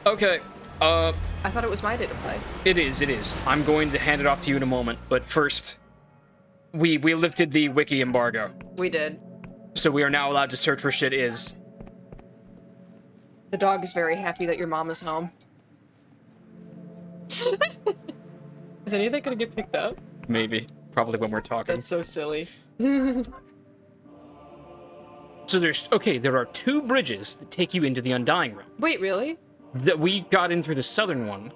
Okay, I thought it was my day to play. it is. I'm going to hand it off to you in a moment, but first, we lifted the wiki embargo, We did. so we are now allowed to search for shit is. The dog is very happy that your mom is home. Is any of that gonna get picked up? Maybe. Probably when we're talking. That's so silly. So there are 2 bridges that take you into the Undying Realm. Wait, really? That we got in through the southern one.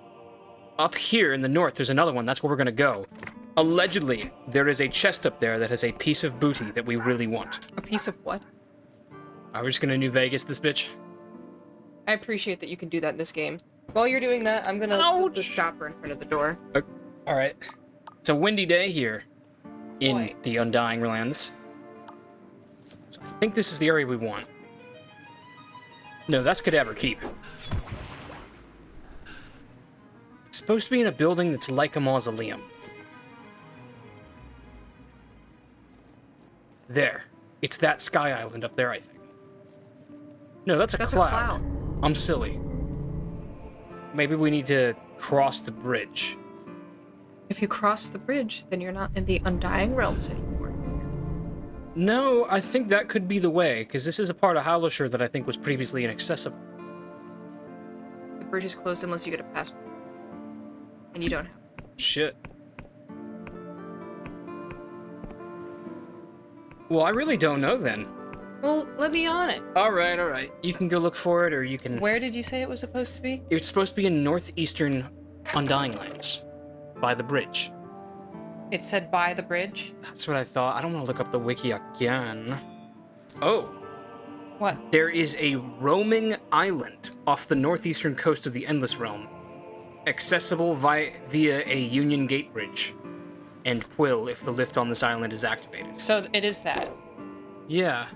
Up here in the north, there's another one. That's where we're gonna go. Allegedly, there is a chest up there that has a piece of booty that we really want. A piece of what? We're just gonna New Vegas this bitch. I appreciate that you can do that in this game. While you're doing that, I'm gonna put the stopper in front of the door. Alright. It's a windy day here in Boy. the Undying Lands. So I think this is the area we want. No, that's Cadaver Keep. It's supposed to be in a building that's like a mausoleum. There. It's that sky island up there, I think. No, that's a cloud. a cloud. I'm silly. Maybe we need to cross the bridge. If you cross the bridge, then you're not in the Undying Realms anymore. No, I think that could be the way, because this is a part of Howlishire that I think was previously inaccessible. The bridge is closed unless you get a passport. And you don't have. Shit. Well, I really don't know then. Well, let me on it. Alright. You can go look for it, or you can... Where did you say it was supposed to be? It's supposed to be in northeastern Undying Lands. By the bridge. It said by the bridge? That's what I thought. I don't want to look up the wiki again. Oh. What? There is a roaming island off the northeastern coast of the Endless Realm. Accessible via a Union Gate Bridge. And Quill if the lift on this island is activated. So it is that. Yeah.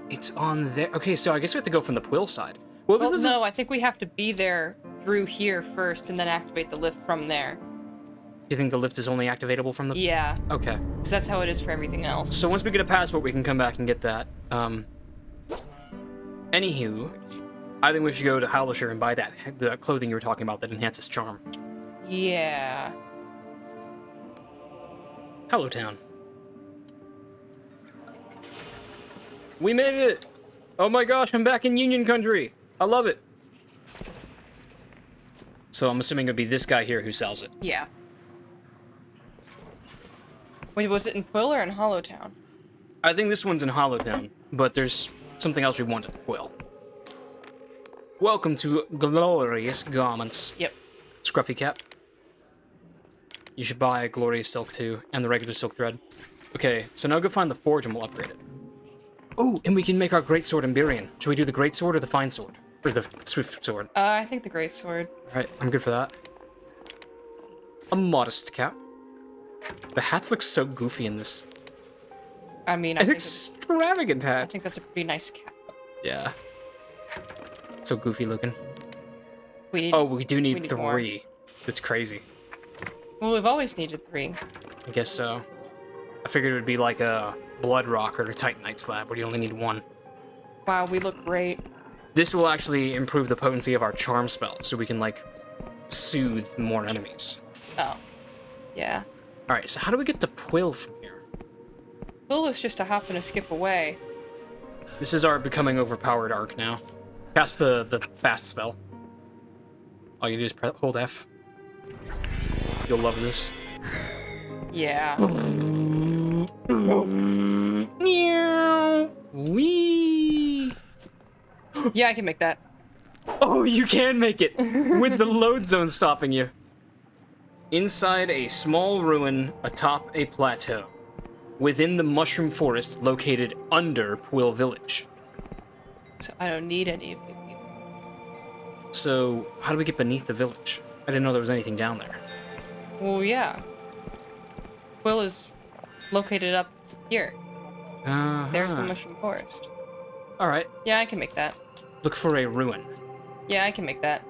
It's on there. Okay, so I guess we have to go from the Quill side. Well, no, I think we have to be there through here first and then activate the lift from there. Do you think the lift is only activatable from the... Yeah. Okay. Because that's how it is for everything else. So once we get a passport, we can come back and get that. Anywho, I think we should go to Howlishire and buy the clothing you were talking about that enhances charm. Yeah. Hello, town. We made it! Oh my gosh, I'm back in Union Country! I love it! So I'm assuming it'd be this guy here who sells it. Yeah. Wait, was it in Quill or in Hollowtown? I think this one's in Hollowtown, but there's something else we want at Quill. Welcome to Glorious Garments. Yep. Scruffy cap. You should buy Glorious Silk too, and the regular silk thread. Okay, so now go find the forge and we'll upgrade it. Oh, and we can make our greatsword Emberian. Should we do the greatsword or the fine sword? Or the swift sword? I think the great sword. Alright, I'm good for that. A modest cap. The hats look so goofy in this. I mean, An extravagant I hat. think that's a pretty nice cap. Yeah. So goofy looking. We do need need 3. more. That's crazy. Well, we've always needed 3. I guess so. I figured it would be like a Blood Rock or a Titanite slab, where you only need 1. Wow, we look great. This will actually improve the potency of our charm spell, so we can, like, soothe more enemies. Oh. Yeah. Alright, so how do we get to Quill from here? Quill was just a hop and a skip away. This is our becoming overpowered arc now. Cast the fast spell. All you do is hold F. You'll love this. Yeah. Wee. Yeah, I can make that. Oh, you can make it! With the load zone stopping you. Inside a small ruin atop a plateau. Within the mushroom forest located under Quill Village. So I don't need any of you people. So, how do we get beneath the village? I didn't know there was anything down there. Well, yeah. Quill is located up here. There's the mushroom forest. Alright, Yeah, I can make that. look for a ruin. Yeah, I can make that.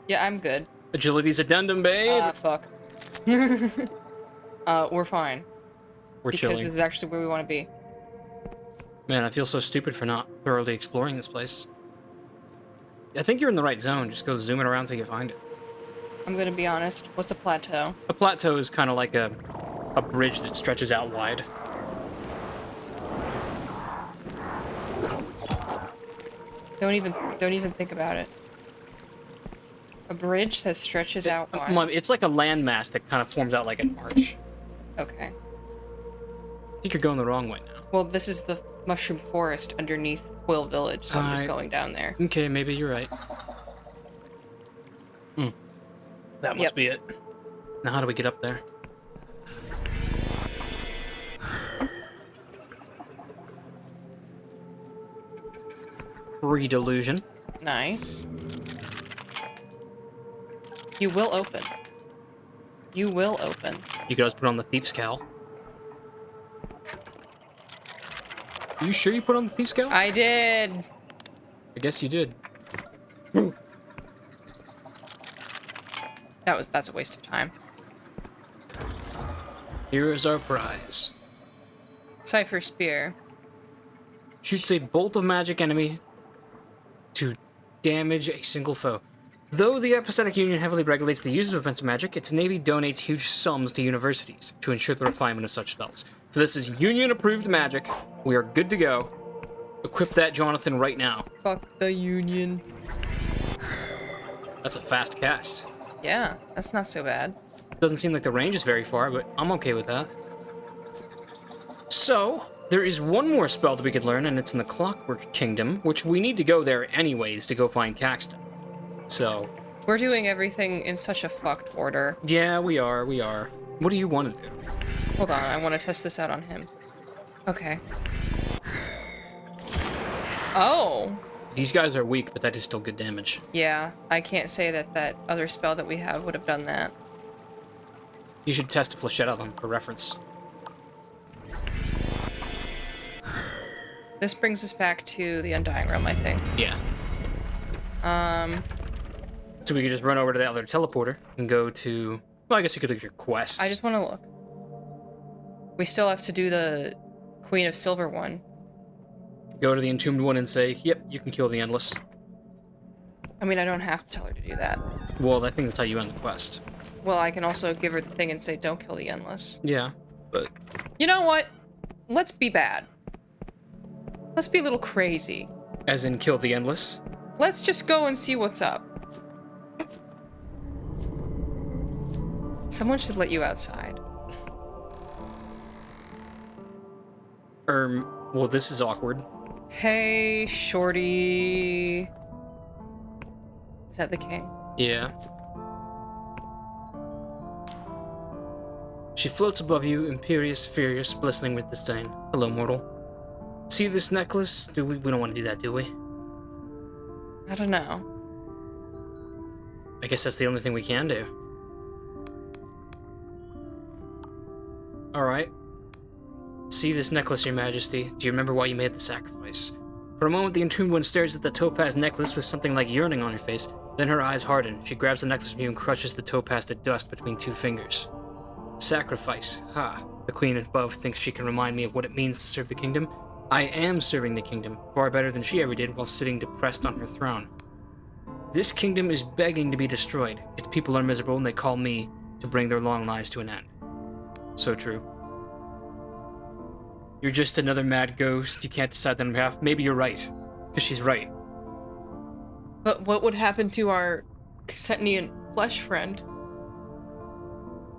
Yeah, I'm good. Agility's addendum, babe! Fuck. We're fine. We're Because chilling. this is actually where we want to be. Man, I feel so stupid for not thoroughly exploring this place. I think you're in the right zone. Just go zoom it around till you find it. I'm gonna be honest. What's a plateau? A plateau is kind of like a bridge that stretches out wide. Don't even think about it. A bridge that stretches out wide. It's like a landmass that kind of forms out like an arch. Okay. I think you're going the wrong way now. Well, this is the mushroom forest underneath Quill Village, so I'm just going down there. Okay, maybe you're right. That must be it. Now how do we get up there? Delusion. Nice. You will open. You will open. You could always put on the thief's cowl. You sure you put on the thief's cowl? I did. I guess you did. That's a waste of time. Here is our prize. Cypher Spear. Shoots a bolt of magic enemy to damage a single foe. Though the Epistemic Union heavily regulates the use of offensive magic, its navy donates huge sums to universities to ensure the refinement of such spells. So this is Union-approved magic. We are good to go. Equip that, Jonathan, right now. Fuck the Union. That's a fast cast. Yeah, that's not so bad. Doesn't seem like the range is very far, but I'm okay with that. So, there is one more spell that we could learn, and it's in the Clockwork Kingdom, which we need to go there anyways to go find Caxton. So... we're doing everything in such a fucked order. yeah, we are. What do you want to do? Hold on, I want to test this out on him. Okay. Oh! These guys are weak, but that is still good damage. Yeah, I can't say that other spell that we have would have done that. You should test a flechette on them for reference. This brings us back to the Undying Realm, I think. Yeah. So we could just run over to the other teleporter and go to... well, I guess you could look at your quest. I just want to look. We still have to do the Queen of Silver one. Go to the entombed one and say, yep, you can kill the Endless. I mean, I don't have to tell her to do that. Well, I think that's how you end the quest. Well, I can also give her the thing and say, don't kill the Endless. Yeah, but... you know what? Let's be bad. Let's be a little crazy. as in kill the Endless? Let's just go and see what's up. Someone should let you outside. Well, this is awkward. Hey, shorty. Is that the king? Yeah. She floats above you, imperious, furious, glistening with disdain. Hello, mortal. See this necklace? We don't want to do that, do we? I don't know. I guess that's the only thing we can do. Alright. See this necklace, your majesty. Do you remember why you made the sacrifice? For a moment, the entombed one stares at the topaz necklace with something like yearning on her face. Then her eyes harden. She grabs the necklace from you and crushes the topaz to dust between two fingers. Sacrifice. Ha. The queen above thinks she can remind me of what it means to serve the kingdom. I am serving the kingdom, far better than she ever did while sitting depressed on her throne. This kingdom is begging to be destroyed. Its people are miserable and they call me to bring their long lives to an end. So true. You're just another mad ghost. You can't decide on her behalf. Maybe you're right. Because she's right. But what would happen to our Cassetian flesh friend?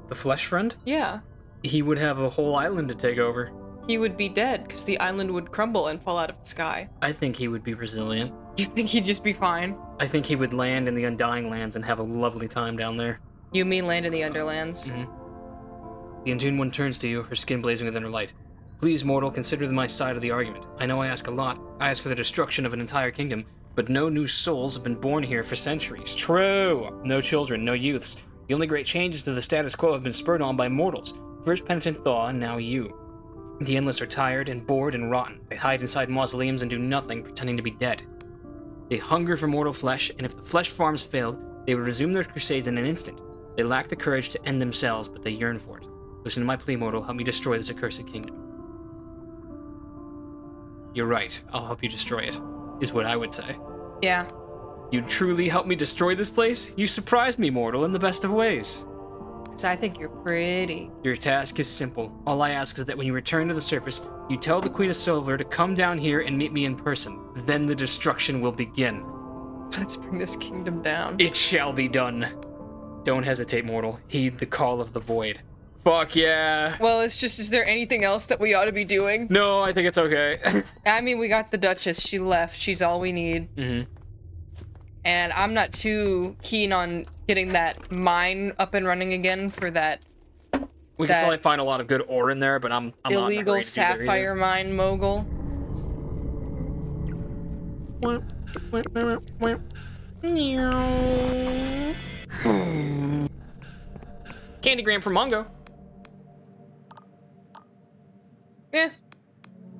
The flesh friend? Yeah. He would have a whole island to take over. He would be dead, because the island would crumble and fall out of the sky. I think he would be resilient. You think he'd just be fine? I think he would land in the Undying Lands and have a lovely time down there. You mean land in the Underlands? Mm-hmm. The Entombed One turns to you, her skin blazing within her light. Please, mortal, consider my side of the argument. I know I ask a lot. I ask for the destruction of an entire kingdom, but no new souls have been born here for centuries. True! No children, no youths. The only great changes to the status quo have been spurred on by mortals. First penitent Thaw, and now you. The Endless are tired and bored and rotten. They hide inside mausoleums and do nothing, pretending to be dead. They hunger for mortal flesh, and if the flesh farms failed, they would resume their crusades in an instant. They lack the courage to end themselves, but they yearn for it. Listen to my plea, mortal. Help me destroy this accursed kingdom. You're right. I'll help you destroy it, is what I would say. Yeah. You truly helped me destroy this place? You surprised me, mortal, in the best of ways. 'Cause I think you're pretty. Your task is simple. All I ask is that when you return to the surface, you tell the Queen of Silver to come down here and meet me in person. Then the destruction will begin. Let's bring this kingdom down. It shall be done. Don't hesitate, mortal. Heed the call of the void. Fuck yeah. Well, it's just, is there anything else that we ought to be doing? No, I think it's okay. I mean, we got the Duchess. She left. She's all we need. Mm-hmm. And I'm not too keen on getting that mine up and running again for that We could probably find a lot of good ore in there, but I'm not in a illegal hurry to do that sapphire mine mogul. Candygram from Mongo. Eh.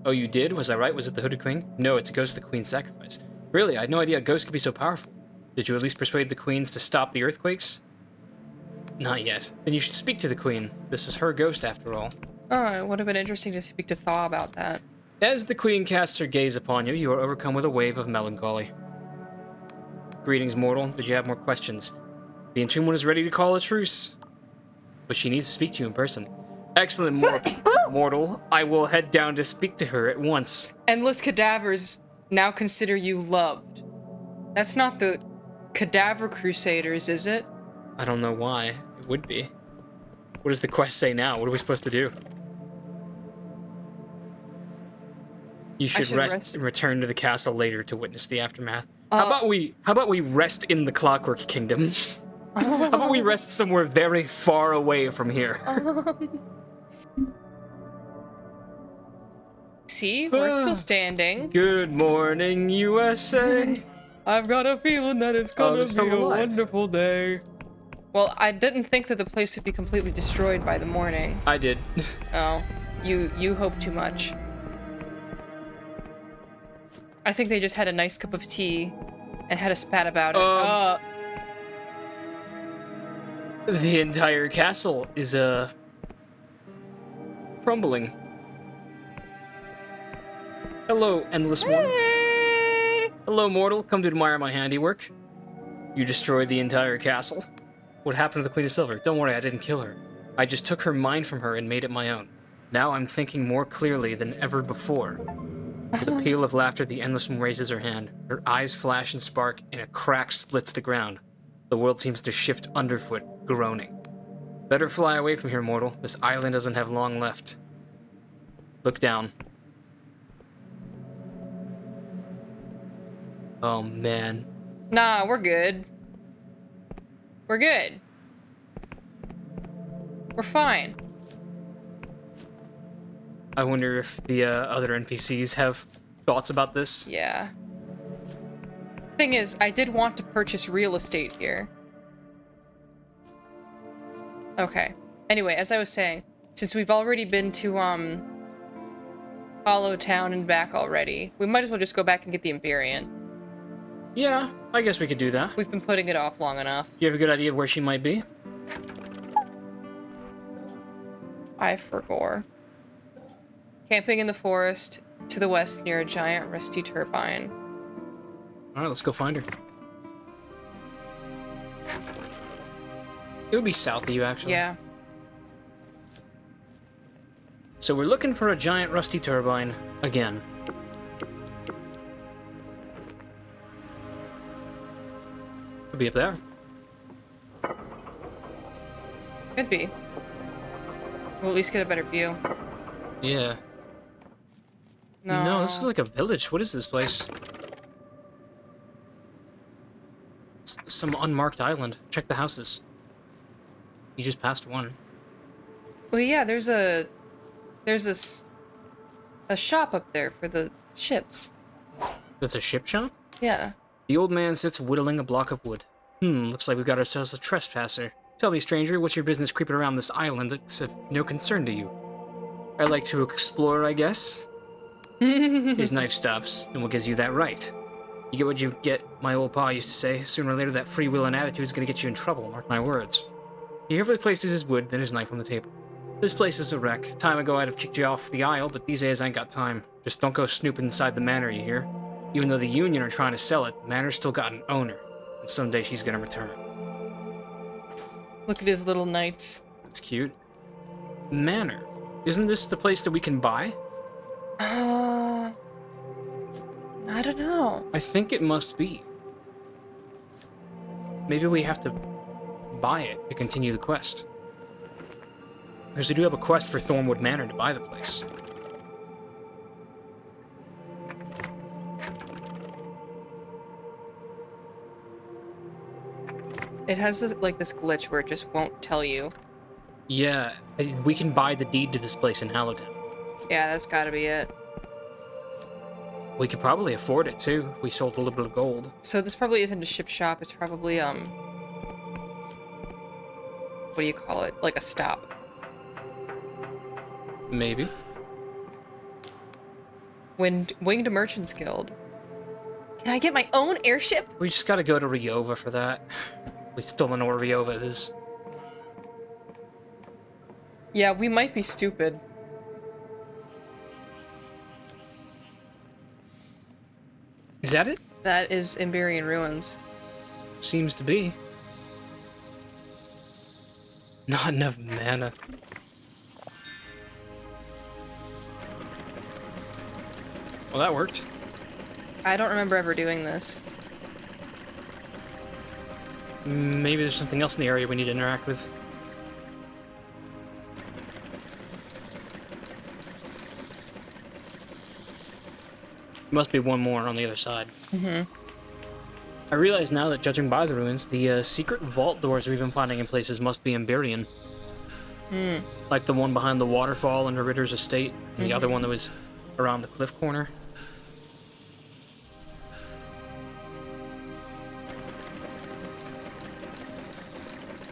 Oh, you did? Was I right? Was it the Hooded Queen? No, it's a ghost of the Queen's sacrifice. Really, I had no idea a ghost could be so powerful. Did you at least persuade the Queens to stop the earthquakes? Not yet. Then you should speak to the Queen. This is her ghost, after all. Oh, it would have been interesting to speak to Thaw about that. As the Queen casts her gaze upon you, you are overcome with a wave of melancholy. Greetings, mortal. Did you have more questions? The Entombed One is ready to call a truce. But she needs to speak to you in person. Excellent, mortal. I will head down to speak to her at once. Endless cadavers now consider you loved. That's not the Cadaver Crusaders, is it? I don't know why. It would be. What does the quest say now? What are we supposed to do? You should rest and return to the castle later to witness the aftermath. How about we rest in the Clockwork Kingdom? How about we rest somewhere very far away from here? See, we're still standing. Good morning, USA. I've got a feeling that it's gonna be a wonderful day. Well, I didn't think that the place would be completely destroyed by the morning. I did. Oh, you hope too much. I think they just had a nice cup of tea and had a spat about it. The entire castle is crumbling. Hello, Endless One. Hey! Hello, mortal. Come to admire my handiwork. You destroyed the entire castle. What happened to the Queen of Silver? Don't worry, I didn't kill her. I just took her mind from her and made it my own. Now I'm thinking more clearly than ever before. With a peal of laughter, the Endless One raises her hand. Her eyes flash and spark, and a crack splits the ground. The world seems to shift underfoot, groaning. Better fly away from here, mortal. This island doesn't have long left. Look down. Oh, man. Nah, we're good. We're good. We're fine. I wonder if the other NPCs have thoughts about this. Yeah. Thing is, I did want to purchase real estate here. Okay. Anyway, as I was saying, since we've already been to, Hollow Town and back already, we might as well just go back and get the Emberian. Yeah, I guess we could do that. We've been putting it off long enough. Do you have a good idea of where she might be? I forgot. Camping in the forest to the west near a giant rusty turbine. Alright, let's go find her. It would be south of you, actually. Yeah. So we're looking for a giant rusty turbine again. Could be up there. Could be. We'll at least get a better view. Yeah. No, this is like a village. What is this place? It's some unmarked island. Check the houses. You just passed one. Well, yeah, there's a shop up there for the ships. That's a ship shop? Yeah. The old man sits whittling a block of wood. Looks like we've got ourselves a trespasser. Tell me, stranger, what's your business creeping around this island that's of no concern to you? I like to explore, I guess? His knife stops, and what gives you that right? You get what you get, my old pa used to say. Sooner or later, that free will and attitude is going to get you in trouble, mark my words. He carefully places his wood, then his knife on the table. This place is a wreck. Time ago, I'd have kicked you off the aisle, but these days I ain't got time. Just don't go snooping inside the manor, you hear? Even though the Union are trying to sell it, the manor's still got an owner, and someday she's gonna return. Look at his little knights. That's cute. Manor. Isn't this the place that we can buy? I don't know. I think it must be. Maybe we have to buy it to continue the quest. Because we do have a quest for Thornwood Manor to buy the place. It has this, like this glitch where it just won't tell you. Yeah, we can buy the deed to this place in Hallowtown. Yeah, that's gotta be it. We could probably afford it too if we sold a little bit of gold. So this probably isn't a ship shop, it's probably, what do you call it? Like a stop. Maybe. Winged Merchants Guild. Can I get my own airship? We just gotta go to Ryova for that. We still don't know where Ryova is. Yeah, we might be stupid. Is that it? That is Emberian ruins. Seems to be. Not enough mana. Well, that worked. I don't remember ever doing this. Maybe there's something else in the area we need to interact with. Must be one more on the other side. Mm-hmm. I realize now that, judging by the ruins, the secret vault doors we've been finding in places must be Emberian. Hmm. Like the one behind the waterfall in the Ritter's estate, and the other one that was around the cliff corner.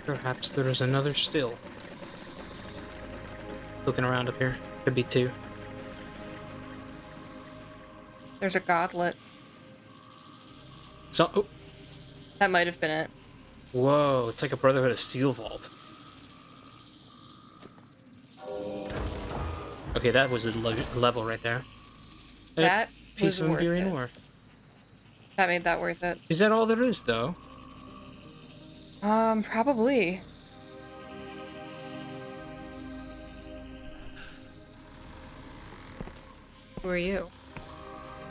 Perhaps there is another still. Looking around up here. Could be two. There's a goblet. So, oh, That might have been it. whoa, it's like a Brotherhood of Steel vault. Okay, that was a level right there. And That a piece was of worth Emberian it. ore. That made that worth it. Is that all there is, though? Probably. Who are you?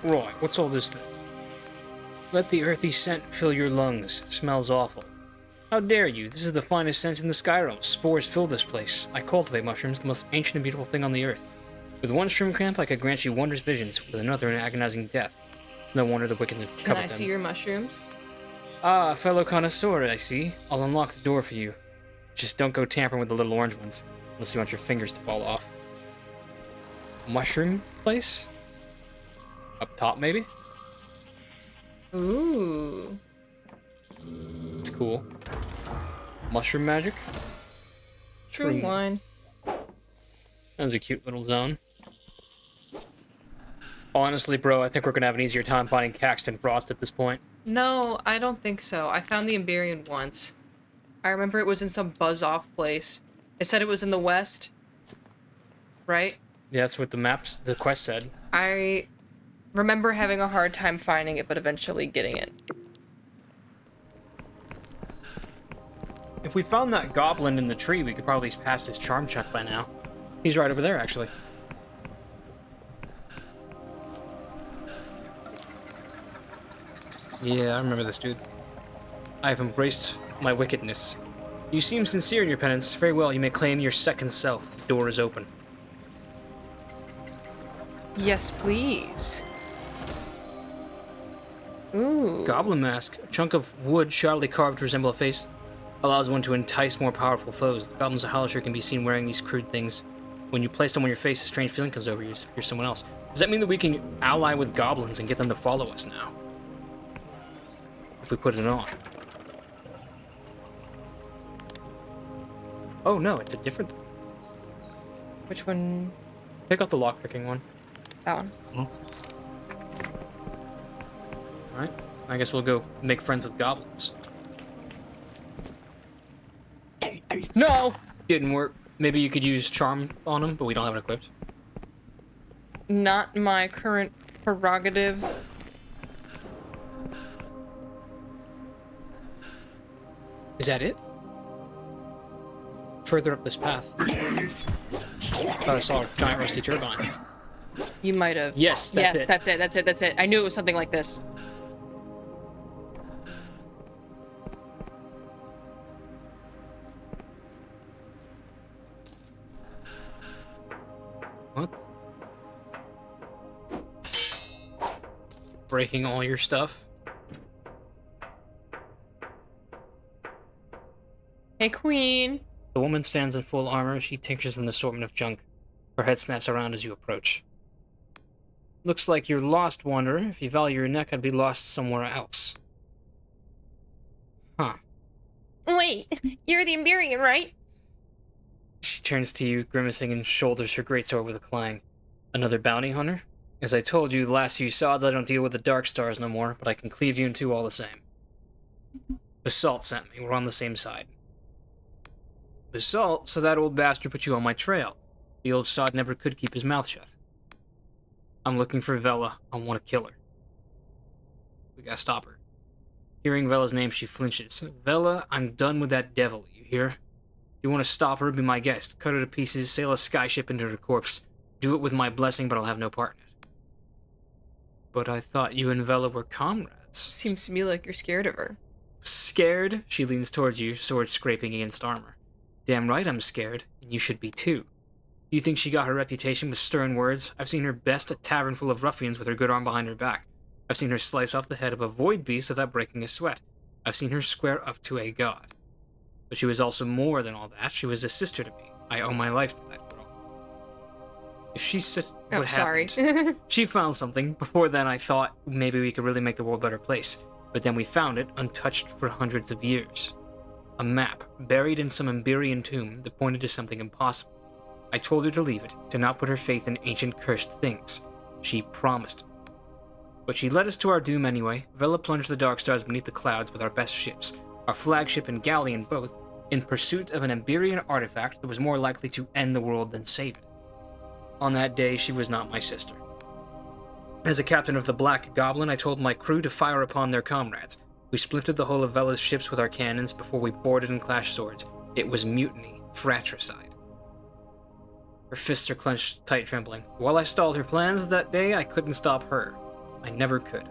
Roy, what's all this thing? Let the earthy scent fill your lungs. Smells awful. How dare you? This is the finest scent in the Skyrim. Spores fill this place. I cultivate mushrooms, the most ancient and beautiful thing on the earth. With one shroom camp, I could grant you wondrous visions, with another an agonizing death. It's no wonder the wicked have Can coveted I see them. your mushrooms? Ah, fellow connoisseur, I see. I'll unlock the door for you. Just don't go tampering with the little orange ones, unless you want your fingers to fall off. Mushroom place? Up top, maybe? Ooh. It's cool. Mushroom magic? True Shroom. wine. That was a cute little zone. Honestly, bro, I think we're gonna have an easier time finding Caxton Frost at this point. No, I don't think so. I found the Emberian once. I remember it was in some buzz-off place. It said it was in the west. Right? Yeah, that's what the quest said. I remember having a hard time finding it, but eventually getting it. If we found that goblin in the tree, we could probably pass his charm check by now. He's right over there, actually. Yeah, I remember this dude. I have embraced my wickedness. You seem sincere in your penance. Very well, you may claim your second self. The door is open. Yes, please. Ooh. Goblin mask. A chunk of wood shoddily carved to resemble a face. Allows one to entice more powerful foes. The goblins of Hallowshire can be seen wearing these crude things. When you place them on your face, a strange feeling comes over you as if you're someone else. Does that mean that we can ally with goblins and get them to follow us now? If we put it on. Oh no, it's a different... Which one? Pick up the lockpicking one. That one. Alright, I guess we'll go make friends with goblins. No! Didn't work. Maybe you could use charm on them, but we don't have it equipped. Not my current prerogative. Is that it? Further up this path. Thought I saw a giant rusty turbine. You might have. Yes, that's it. That's it. I knew it was something like this. What? Breaking all your stuff? Hey, Queen. The woman stands in full armor. She tinkers in the assortment of junk. Her head snaps around as you approach. Looks like you're lost, Wanderer. If you value your neck, I'd be lost somewhere else. Huh. Wait, you're the Emberian, right? She turns to you, grimacing, and shoulders her greatsword with a clang. Another bounty hunter? As I told you the last few sods, I don't deal with the Dark Stars no more, but I can cleave you in two all the same. Basalt sent me. We're on the same side. Basalt, so that old bastard put you on my trail. The old sod never could keep his mouth shut. I'm looking for Vela. I want to kill her. We gotta stop her. Hearing Vela's name, she flinches. Vela, I'm done with that devil, you hear? If you want to stop her, be my guest. Cut her to pieces, sail a skyship into her corpse. Do it with my blessing, but I'll have no part in it. But I thought you and Vela were comrades. Seems to me like you're scared of her. Scared? She leans towards you, sword scraping against armor. Damn right I'm scared, and you should be too. Do you think she got her reputation with stern words? I've seen her best a tavern full of ruffians with her good arm behind her back. I've seen her slice off the head of a void beast without breaking a sweat. I've seen her square up to a god. But she was also more than all that. She was a sister to me. I owe my life to that girl. If she said what happened, sorry. she found something. Before then, I thought maybe we could really make the world a better place. But then we found it, untouched for hundreds of years. A map, buried in some Emberian tomb that pointed to something impossible. I told her to leave it, to not put her faith in ancient cursed things. She promised me. But she led us to our doom anyway. Vela plunged the Dark Stars beneath the clouds with our best ships, our flagship and galleon both, in pursuit of an Emberian artifact that was more likely to end the world than save it. On that day, she was not my sister. As a captain of the Black Goblin, I told my crew to fire upon their comrades. We splintered the hull of Vela's ships with our cannons before we boarded and clashed swords. It was mutiny, fratricide. Her fists are clenched tight, trembling. While I stalled her plans that day, I couldn't stop her. I never could.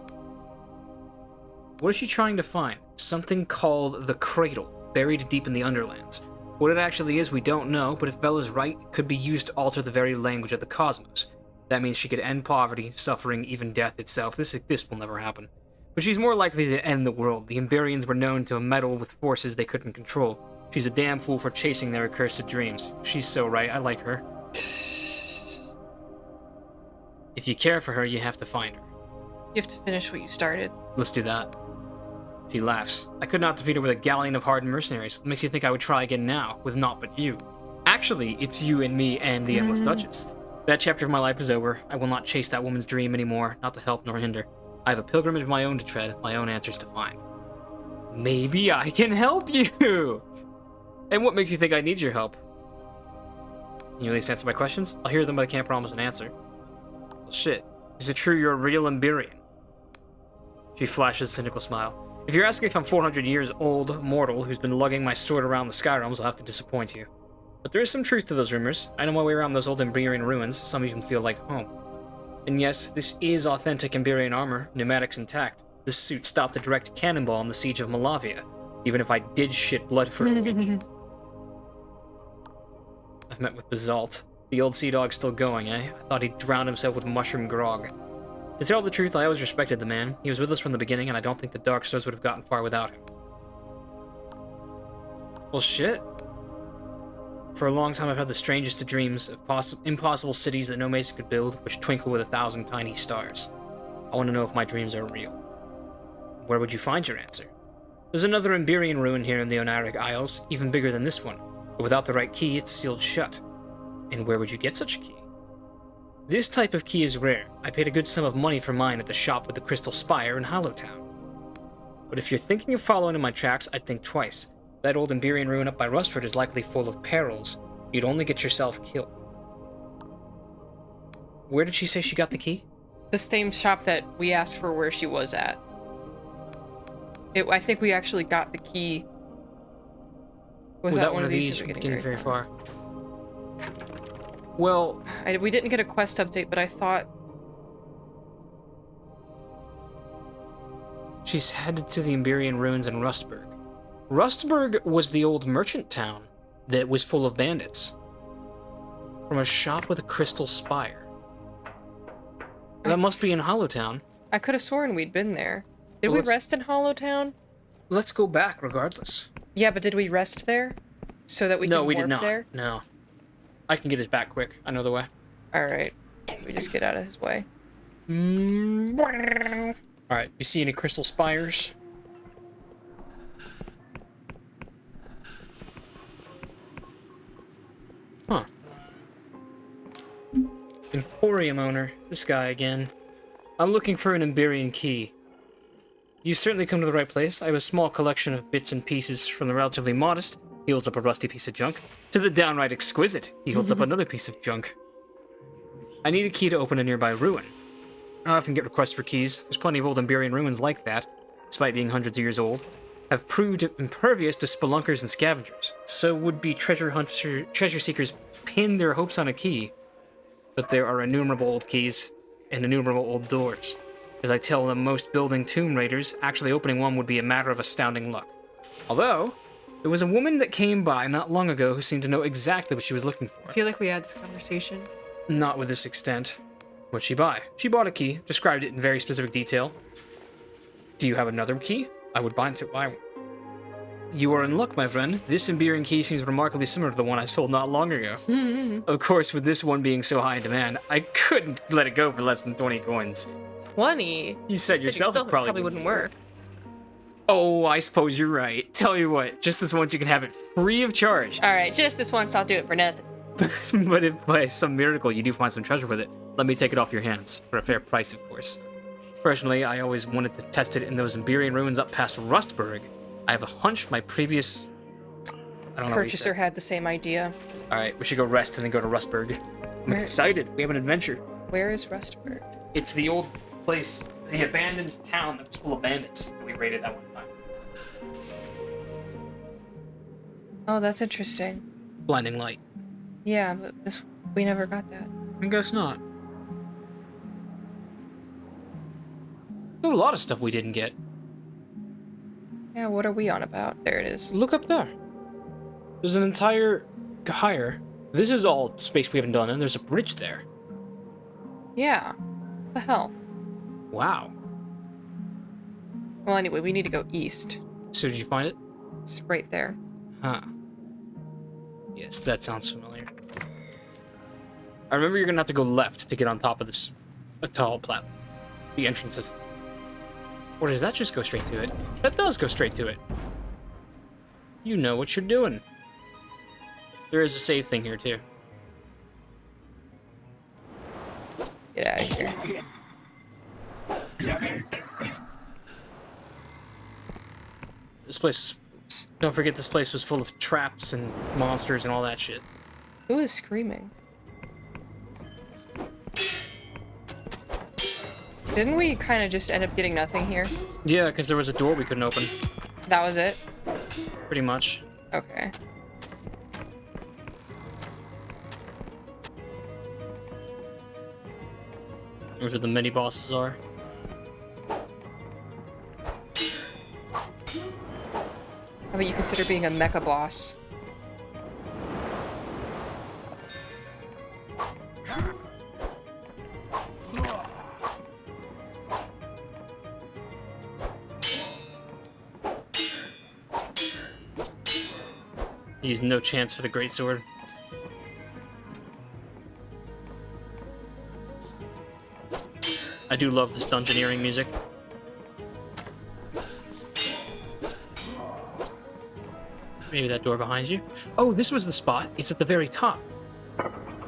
What is she trying to find? Something called the Cradle, buried deep in the Underlands. What it actually is, we don't know, but if Vela's right, it could be used to alter the very language of the cosmos. That means she could end poverty, suffering, even death itself. This will never happen. But she's more likely to end the world. The Emberians were known to meddle with forces they couldn't control. She's a damn fool for chasing their accursed dreams. She's so right, I like her. If you care for her, you have to find her. You have to finish what you started. Let's do that. She laughs. I could not defeat her with a galleon of hardened mercenaries. What makes you think I would try again now, with naught but you? Actually, it's you and me and the Endless Duchess. That chapter of my life is over. I will not chase that woman's dream anymore, not to help nor hinder. I have a pilgrimage of my own to tread, my own answers to find. Maybe I can help you! And what makes you think I need your help? Can you at least answer my questions? I'll hear them, but I can't promise an answer. Well, shit. Is it true you're a real Emberian? She flashes a cynical smile. If you're asking if I'm 400 years old mortal who's been lugging my sword around the Skyrealms, I'll have to disappoint you. But there is some truth to those rumors. I know my way around those old Emberian ruins. Some even feel like home. And yes, this is authentic Emberian armor, pneumatics intact. This suit stopped a direct cannonball in the siege of Malavia, even if I did shit blood for a week. I've met with Basalt. The old sea dog's still going, eh? I thought he'd drowned himself with mushroom grog. To tell the truth, I always respected the man. He was with us from the beginning, and I don't think the Dark Stars would have gotten far without him. Well, shit. For a long time, I've had the strangest of dreams of impossible cities that no mason could build, which twinkle with 1,000 tiny stars. I want to know if my dreams are real. Where would you find your answer? There's another Emberian ruin here in the Onaric Isles, even bigger than this one. But without the right key, it's sealed shut. And where would you get such a key? This type of key is rare. I paid a good sum of money for mine at the shop with the Crystal Spire in Hollowtown. But if you're thinking of following in my tracks, I'd think twice. That old Emberian ruin up by Rustford is likely full of perils. You'd only get yourself killed. Where did she say she got the key? The same shop that we asked for where she was at. I think we actually got the key Without one of these, we're getting very far. Well, we didn't get a quest update, but I thought... she's headed to the Emberian ruins in Rustburg. Rustburg was the old merchant town that was full of bandits. From a shop with a crystal spire. That must be in Hollowtown. I could have sworn we'd been there. Did we rest in Hollowtown? Let's go back regardless. Yeah, but did we rest there? So that we can warp there? No. I can get us back quick. I know the way. Alright. We just get out of his way. Alright, you see any crystal spires? Huh. Emporium owner. This guy again. I'm looking for an Emberian key. You certainly come to the right place. I have a small collection of bits and pieces from the relatively modest, he holds up a rusty piece of junk, to the downright exquisite, he holds up another piece of junk. I need a key to open a nearby ruin. I often get requests for keys. There's plenty of old Emberian ruins like that, despite being hundreds of years old, have proved impervious to spelunkers and scavengers. So would-be treasure seekers pin their hopes on a key. But there are innumerable old keys and innumerable old doors. As I tell them, most building tomb raiders, actually opening one would be a matter of astounding luck. Although, there was a woman that came by not long ago who seemed to know exactly what she was looking for. I feel like we had this conversation. Not with this extent. What'd she buy? She bought a key, described it in very specific detail. Do you have another key? I would buy one. You are in luck, my friend. This Emberian key seems remarkably similar to the one I sold not long ago. Of course, with this one being so high in demand, I couldn't let it go for less than 20 coins. 20? You said yourself it probably wouldn't work. Oh, I suppose you're right. Tell you what, just this once you can have it free of charge. Alright, just this once I'll do it for nothing. But if by some miracle you do find some treasure with it, let me take it off your hands. For a fair price, of course. Personally, I always wanted to test it in those Emberian ruins up past Rustburg. I have a hunch my previous... I don't know purchaser had the same idea. Alright, we should go rest and then go to Rustburg. I'm excited. We have an adventure. Where is Rustburg? It's the old place, the abandoned town that was full of bandits that we raided that one time. Oh, that's interesting. Blinding light. Yeah, but we never got that. I guess not. There's a lot of stuff we didn't get. Yeah, what are we on about? There it is. Look up there. There's an entire higher. This is all space we haven't done, and there's a bridge there. Yeah. What the hell? Wow. Well, anyway, we need to go east. So did you find it? It's right there. Huh. Yes, that sounds familiar. I remember you're gonna have to go left to get on top of this tall platform. The entrance is... Or does that just go straight to it? That does go straight to it. You know what you're doing. There is a save thing here, too. Get out of here. This place was... Don't forget this place was full of traps and monsters and all that shit. Who is screaming? Didn't we kind of just end up getting nothing here? Yeah, because there was a door we couldn't open. That was it? Pretty much. Okay. Those where the mini bosses are. How about you consider being a mecha boss? He's no chance for the greatsword. I do love this dungeoneering music. Maybe that door behind you? Oh, this was the spot. It's at the very top.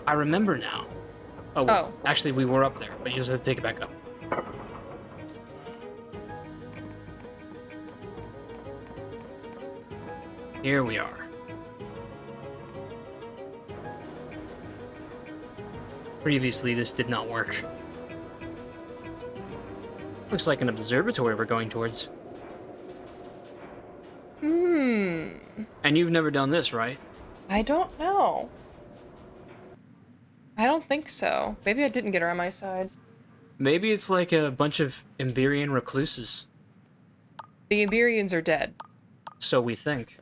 I remember now. Oh. Actually, we were up there, but you just have to take it back up. Here we are. Previously, this did not work. Looks like an observatory we're going towards. And you've never done this, right? I don't know. I don't think so. Maybe I didn't get her on my side. Maybe it's like a bunch of Emberian recluses. The Emberians are dead. So we think.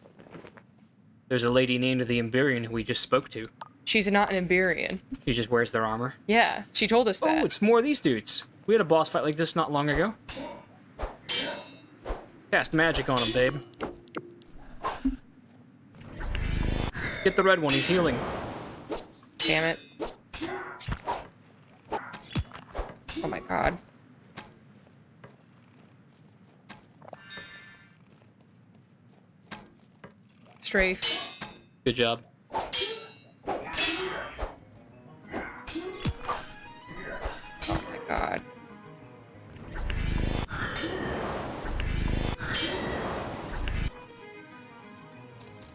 There's a lady named the Emberian who we just spoke to. She's not an Emberian. She just wears their armor. Yeah, she told us that. Oh, it's more of these dudes. We had a boss fight like this not long ago. Cast magic on him, babe. Get the red one, he's healing. Damn it. Oh my god. Strafe. Good job. Oh my god.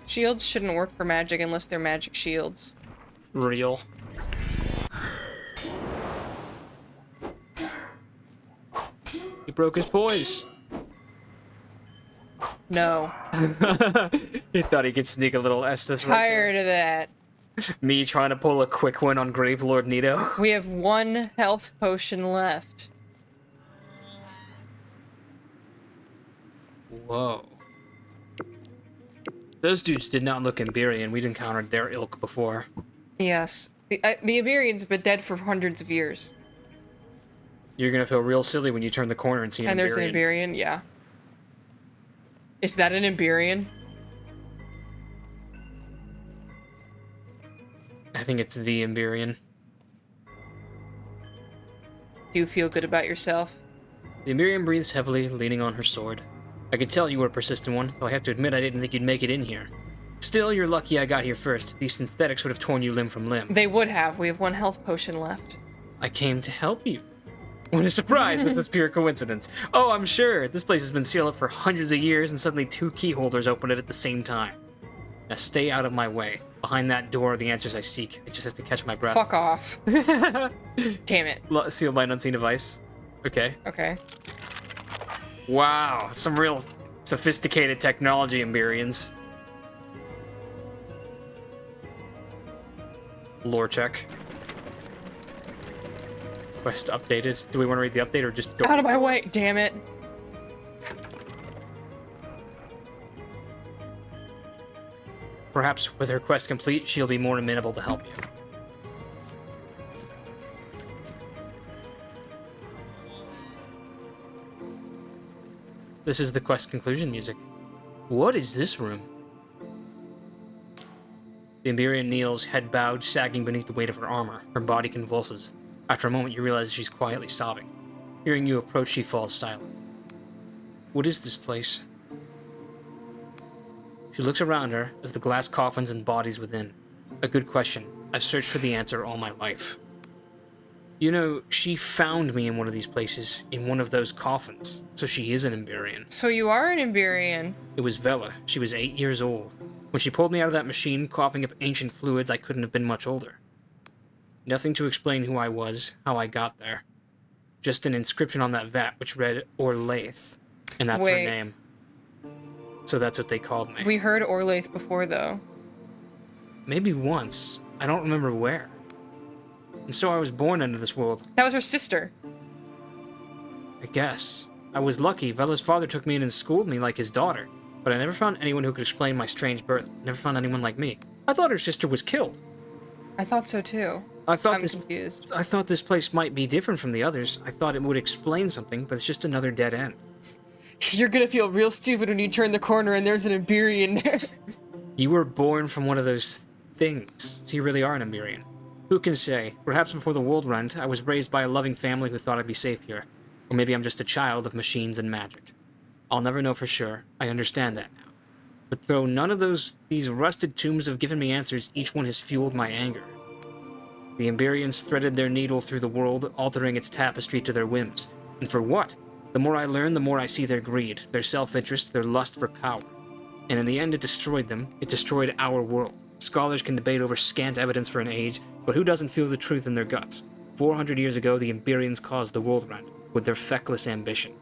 Shields shouldn't work for magic unless they're magic shields. Real. He broke his poise. No. He thought he could sneak a little Estus right Tired of that. there. Me trying to pull a quick one on Gravelord Nito. We have one health potion left. Whoa. Those dudes did not look Emberian. We'd encountered their ilk before. Yes. The Iberians have been dead for hundreds of years. You're gonna feel real silly when you turn the corner and see an And there's an Emberian. Iberian, yeah. Is that an Iberian? I think it's the Emberian. Do you feel good about yourself? The Emberian breathes heavily, leaning on her sword. I could tell you were a persistent one, though I have to admit I didn't think you'd make it in here. Still, you're lucky I got here first. These synthetics would have torn you limb from limb. They would have. We have one health potion left. I came to help you. What a surprise! This is pure coincidence. Oh, I'm sure. This place has been sealed up for hundreds of years, and suddenly 2 key holders opened it at the same time. Now stay out of my way. Behind that door are the answers I seek. I just have to catch my breath. Fuck off. Damn it. Sealed by an unseen device. Okay. Okay. Wow, some real sophisticated technology, Emberians. Lore check. Quest updated. Do we want to read the update or just go? Out of my way. Damn it. Perhaps with her quest complete, she'll be more amenable to help you. This is the quest conclusion music. What is this room? The Emberian kneels, head bowed, sagging beneath the weight of her armor. Her body convulses. After a moment, you realize she's quietly sobbing. Hearing you approach, she falls silent. What is this place? She looks around her as the glass coffins and bodies within. A good question. I've searched for the answer all my life. You know, she found me in one of these places, in one of those coffins, so she is an Emberian. So you are an Emberian. It was Vela. She was 8 years old. When she pulled me out of that machine, coughing up ancient fluids, I couldn't have been much older. Nothing to explain who I was, how I got there. Just an inscription on that vat which read Orlaith, and that's her Wait. name. So that's what they called me. We heard Orlaith before, though. Maybe once. I don't remember where. And so I was born into this world. That was her sister. I guess. I was lucky. Vela's father took me in and schooled me like his daughter. But I never found anyone who could explain my strange birth. Never found anyone like me. I thought her sister was killed. I thought so, too. I'm confused. I thought this place might be different from the others. I thought it would explain something, but it's just another dead end. You're gonna feel real stupid when you turn the corner and there's an Emberian there. You were born from one of those things, so you really are an Emberian. Who can say? Perhaps before the world rent, I was raised by a loving family who thought I'd be safe here. Or maybe I'm just a child of machines and magic. I'll never know for sure. I understand that now. But though none of these rusted tombs have given me answers, each one has fueled my anger. The Emberians threaded their needle through the world, altering its tapestry to their whims. And for what? The more I learn, the more I see their greed, their self-interest, their lust for power. And in the end, it destroyed them. It destroyed our world. Scholars can debate over scant evidence for an age, but who doesn't feel the truth in their guts? 400 years ago, the Emberians caused the world rent, with their feckless ambition.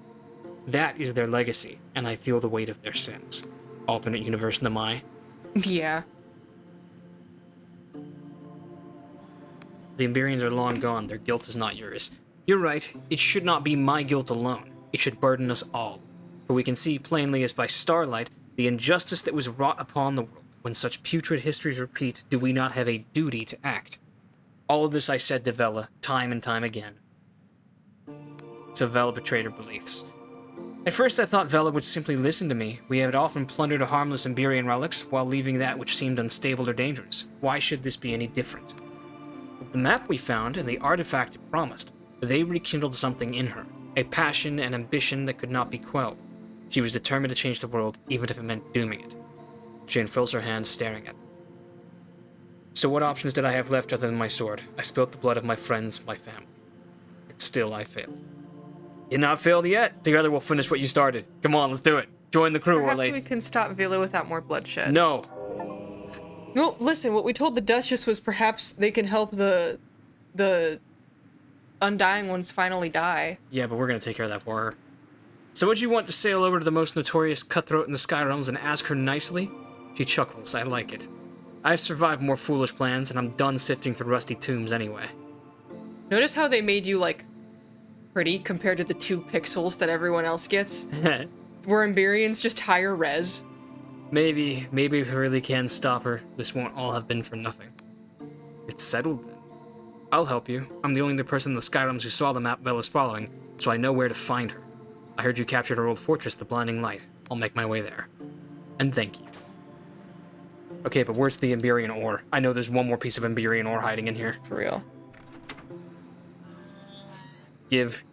That is their legacy, and I feel the weight of their sins. alternate universe in the Mai. Yeah. The Emberians are long gone. Their guilt is not yours. You're right. It should not be my guilt alone. It should burden us all. For we can see plainly as by starlight the injustice that was wrought upon the world. When such putrid histories repeat, do we not have a duty to act? All of this I said to Vela, time and time again. So Vela betrayed her beliefs. At first I thought Vela would simply listen to me. We had often plundered harmless Emberian relics, while leaving that which seemed unstable or dangerous. Why should this be any different? But the map we found and the artifact it promised, they rekindled something in her. A passion and ambition that could not be quelled. She was determined to change the world, even if it meant dooming it. She unfurls her hands, staring at them. So what options did I have left other than my sword? I spilt the blood of my friends, my family. And still I failed. You're not failed yet. Together we'll finish what you started. Come on, let's do it. Join the crew, Perhaps Orlaith. we can stop Vela without more bloodshed. No. No, listen, what we told the Duchess was perhaps they can help the Undying ones finally die. Yeah, but we're gonna take care of that for her. So would you want to sail over to the most notorious cutthroat in the Sky Realms and ask her nicely? She chuckles. I like it. I've survived more foolish plans, and I'm done sifting through rusty tombs anyway. Notice how they made you, like, pretty compared to the 2 pixels that everyone else gets? Were Emberians just higher res? Maybe we really can stop her. This won't all have been for nothing. It's settled then. I'll help you. I'm the only other person in the Sky Realms who saw the map Vela's following, so I know where to find her. I heard you captured her old fortress, the Blinding Light. I'll make my way there. And thank you. Okay, but where's the Emberian ore? I know there's one more piece of Emberian ore hiding in here. For real. Give.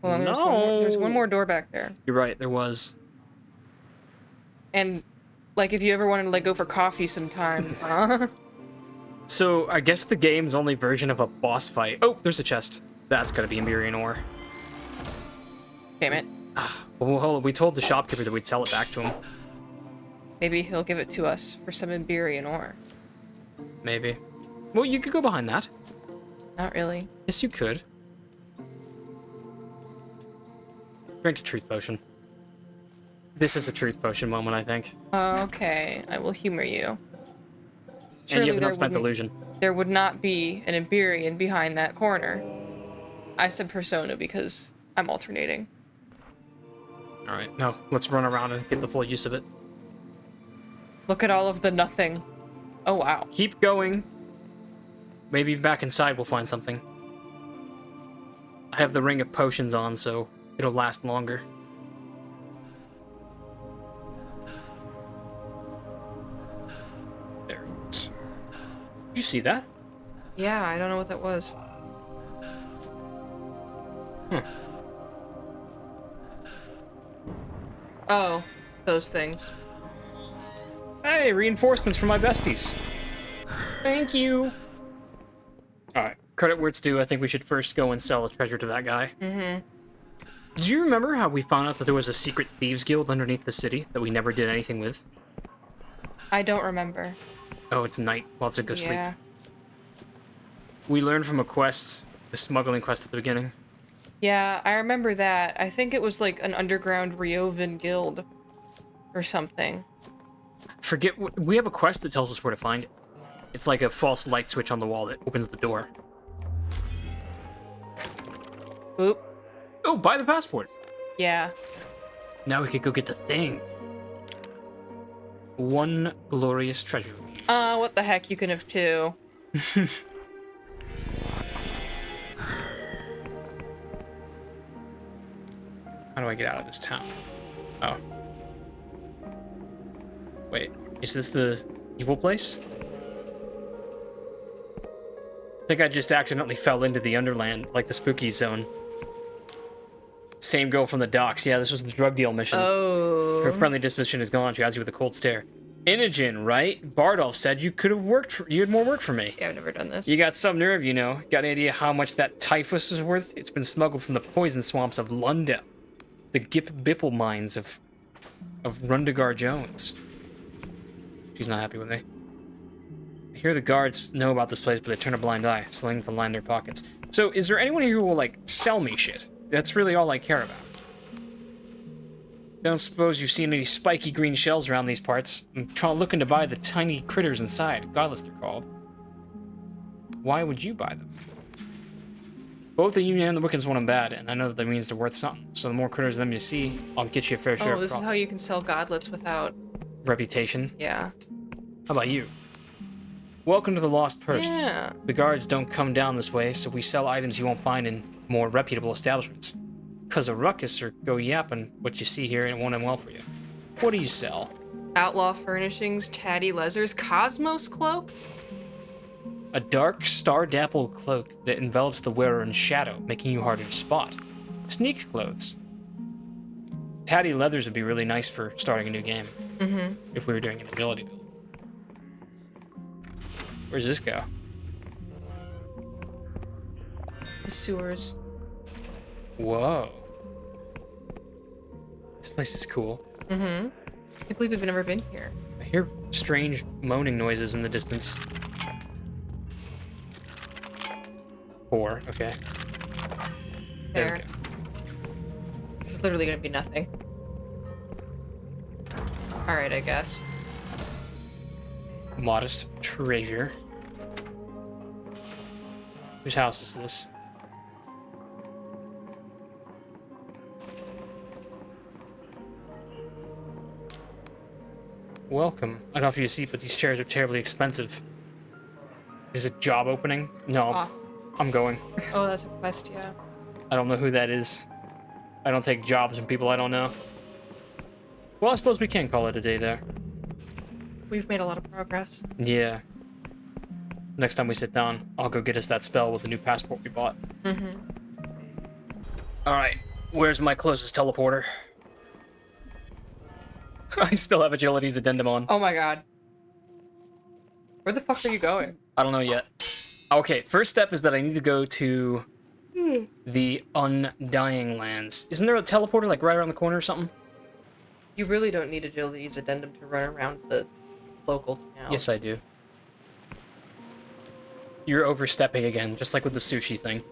Well, No. there's one more door back there. You're right, there was. And, like, if you ever wanted to, like, go for coffee sometime, So, I guess the game's only version of a boss fight. Oh, there's a chest. That's gotta be Emberian ore. Damn it. Well, hold on. We told the shopkeeper that we'd sell it back to him. Maybe he'll give it to us for some Emberian ore. Maybe. Well, you could go behind that. Not really. Yes, you could. Drink a truth potion. This is a truth potion moment, I think. Okay, I will humor you. And you have there not spent wouldn't- Delusion. There would not be an Emberian behind that corner. I said persona because I'm alternating. Alright, no, let's run around and get the full use of it. Look at all of the nothing. Oh, wow. Keep going. Maybe back inside we'll find something. I have the ring of potions on, so it'll last longer. There it is. Did you see that? Yeah, I don't know what that was. Oh, those things. Hey, reinforcements for my besties. Thank you. Alright, credit where it's due. I think we should first go and sell a treasure to that guy. Mm-hmm. Did you remember how we found out that there was a secret thieves guild underneath the city that we never did anything with? I don't remember. Oh, it's night. Well, let's go sleep. Yeah. We learned from a quest, the smuggling quest at the beginning. Yeah, I remember that. I think it was like an underground Riovan guild or something. We have a quest that tells us where to find it. It's like a false light switch on the wall that opens the door. Oop. Oh, buy the passport. Yeah. Now we could go get the thing. One glorious treasure. What the heck, you can have 2. How do I get out of this town? Oh. Wait, is this the evil place? I think I just accidentally fell into the Underland, like the spooky zone. Same girl from the docks. Yeah, this was the drug deal mission. Oh. Her friendly disposition is gone. She eyes you with a cold stare. Inogen, right? Bardolph said you could have you had more work for me. Yeah, I've never done this. You got some nerve, you know. Got an idea how much that typhus is worth? It's been smuggled from the poison swamps of Lunda. The Gip-Bipple mines of Rundegar Jones. She's not happy with me. I hear the guards know about this place, but they turn a blind eye, selling to line their pockets. So, is there anyone here who will, like, sell me shit? That's really all I care about. Don't suppose you've seen any spiky green shells around these parts. I'm looking to buy the tiny critters inside, godless they're called. Why would you buy them? Both the Union and the Wiccans want them bad, and I know that means they're worth something. So the more critters of them you see, I'll get you a fair share Oh, of this is profit. how you can sell godlets without... Reputation. Yeah. How about you? Welcome to the Lost Purse. Yeah. The guards don't come down this way, so we sell items you won't find in more reputable establishments. Cause a ruckus or go yapping what you see here and it won't end well for you. What do you sell? Outlaw furnishings, tatty leathers, Cosmos cloak? A dark, star-dappled cloak that envelops the wearer in shadow, making you harder to spot. Sneak clothes. Tatty leathers would be really nice for starting a new game. Mm-hmm. If we were doing an agility build. Where's this go? The sewers. Whoa. This place is cool. Mm-hmm. I can't believe we've never been here. I hear strange moaning noises in the distance. 4, okay. There we There. go. It's literally gonna be nothing. Alright, I guess. Modest treasure. Whose house is this? Welcome. I'd offer you a seat, but these chairs are terribly expensive. Is it job opening? No. Ah. I'm going. Oh, that's a quest, yeah. I don't know who that is. I don't take jobs from people I don't know. Well, I suppose we can call it a day there. We've made a lot of progress. Yeah. Next time we sit down, I'll go get us that spell with the new passport we bought. Mm-hmm. Alright, where's my closest teleporter? I still have Agility's addendum on. Oh my god. Where the fuck are you going? I don't know yet. Okay, first step is that I need to go to the Undying Lands. Isn't there a teleporter like right around the corner or something? You really don't need Agility's addendum to run around the local town. Yes, I do. You're overstepping again, just like with the sushi thing.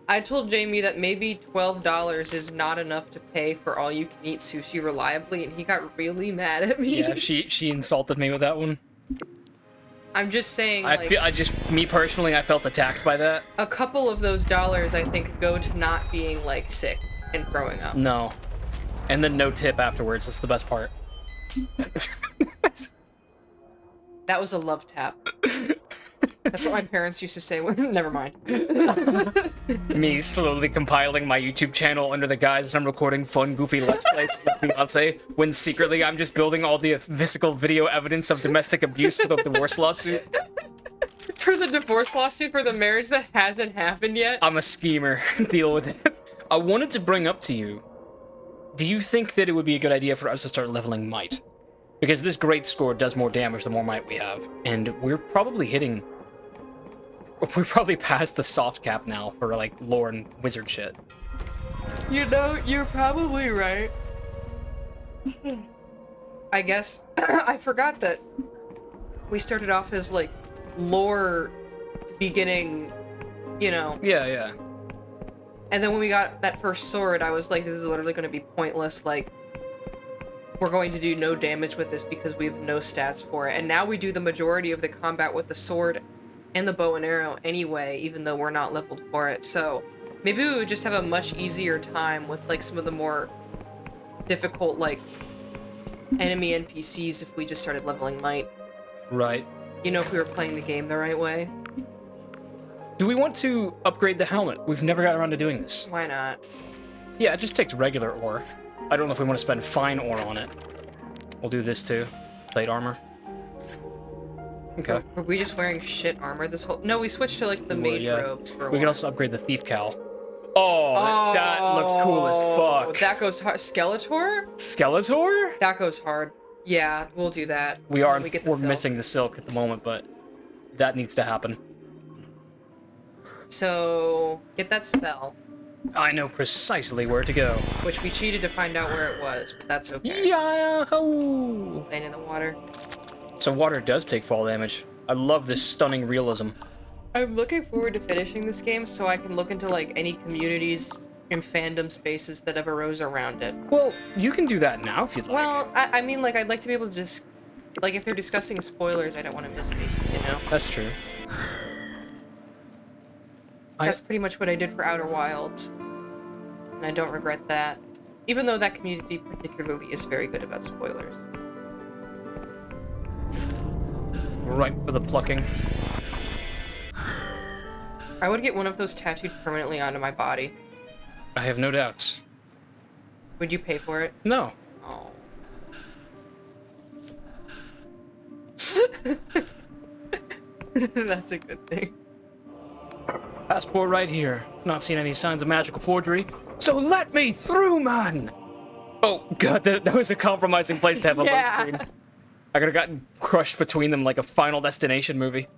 I told Jamie that maybe $12 is not enough to pay for all-you-can-eat sushi reliably, and he got really mad at me. Yeah, she insulted me with that one. I'm just saying, like, Me personally, I felt attacked by that. a couple of those dollars, I think, go to not being, like, sick and throwing up. No. And then no tip afterwards, that's the best part. That was a love tap. That's what my parents used to say when... Never mind. Me slowly compiling my YouTube channel under the guise that I'm recording fun, goofy Let's Plays with fiance, when secretly I'm just building all the physical video evidence of domestic abuse for the divorce lawsuit. For the divorce lawsuit for the marriage that hasn't happened yet? I'm a schemer. Deal with it. I wanted to bring up to you, do you think that it would be a good idea for us to start leveling might? Because this great score does more damage the more might we have, and we're probably past the soft cap now for, like, lore and wizard shit. You know, you're probably right. I guess I forgot that we started off as, like, lore beginning, you know. Yeah. And then when we got that first sword, I was like, this is literally going to be pointless. Like, we're going to do no damage with this because we have no stats for it. And now we do the majority of the combat with the sword and the bow and arrow anyway, even though we're not leveled for it. So maybe we would just have a much easier time with, like, some of the more difficult, like, enemy NPCs if we just started leveling might. Right. You know, if we were playing the game the right way. Do we want to upgrade the helmet? We've never got around to doing this. Why not? Yeah, it just takes regular ore. I don't know if we want to spend fine ore on it. We'll do this too. Plate armor. Okay. Were we just wearing shit armor this whole... No, we switched to, like, the We were, mage yeah. robes for a We while. can also upgrade the thief cowl. Oh, that looks cool as fuck. That goes hard. Skeletor? Skeletor? That goes hard. Yeah, we'll do that. We're when we get the silk. missing the silk at the moment, but that needs to happen. So, get that spell, I know precisely where to go. which we cheated to find out where it was, but that's okay. Yahoo! Laying in the water. So water does take fall damage. I love this stunning realism. I'm looking forward to finishing this game so I can look into, like, any communities fandom spaces that have arose around it. Well, you can do that now if you'd like. Well, I mean, like, I'd like to be able to just, like, if they're discussing spoilers, I don't want to miss anything, you know? That's true. That's pretty much what I did for Outer Wilds, and I don't regret that. Even though that community particularly is very good about spoilers. Right for the plucking. I would get one of those tattooed permanently onto my body. I have no doubts. Would you pay for it? No. Oh. That's a good thing. Passport right here. Not seeing any signs of magical forgery. So let me through, man! Oh, God, that was a compromising place to have a load screen. I could have gotten crushed between them like a Final Destination movie.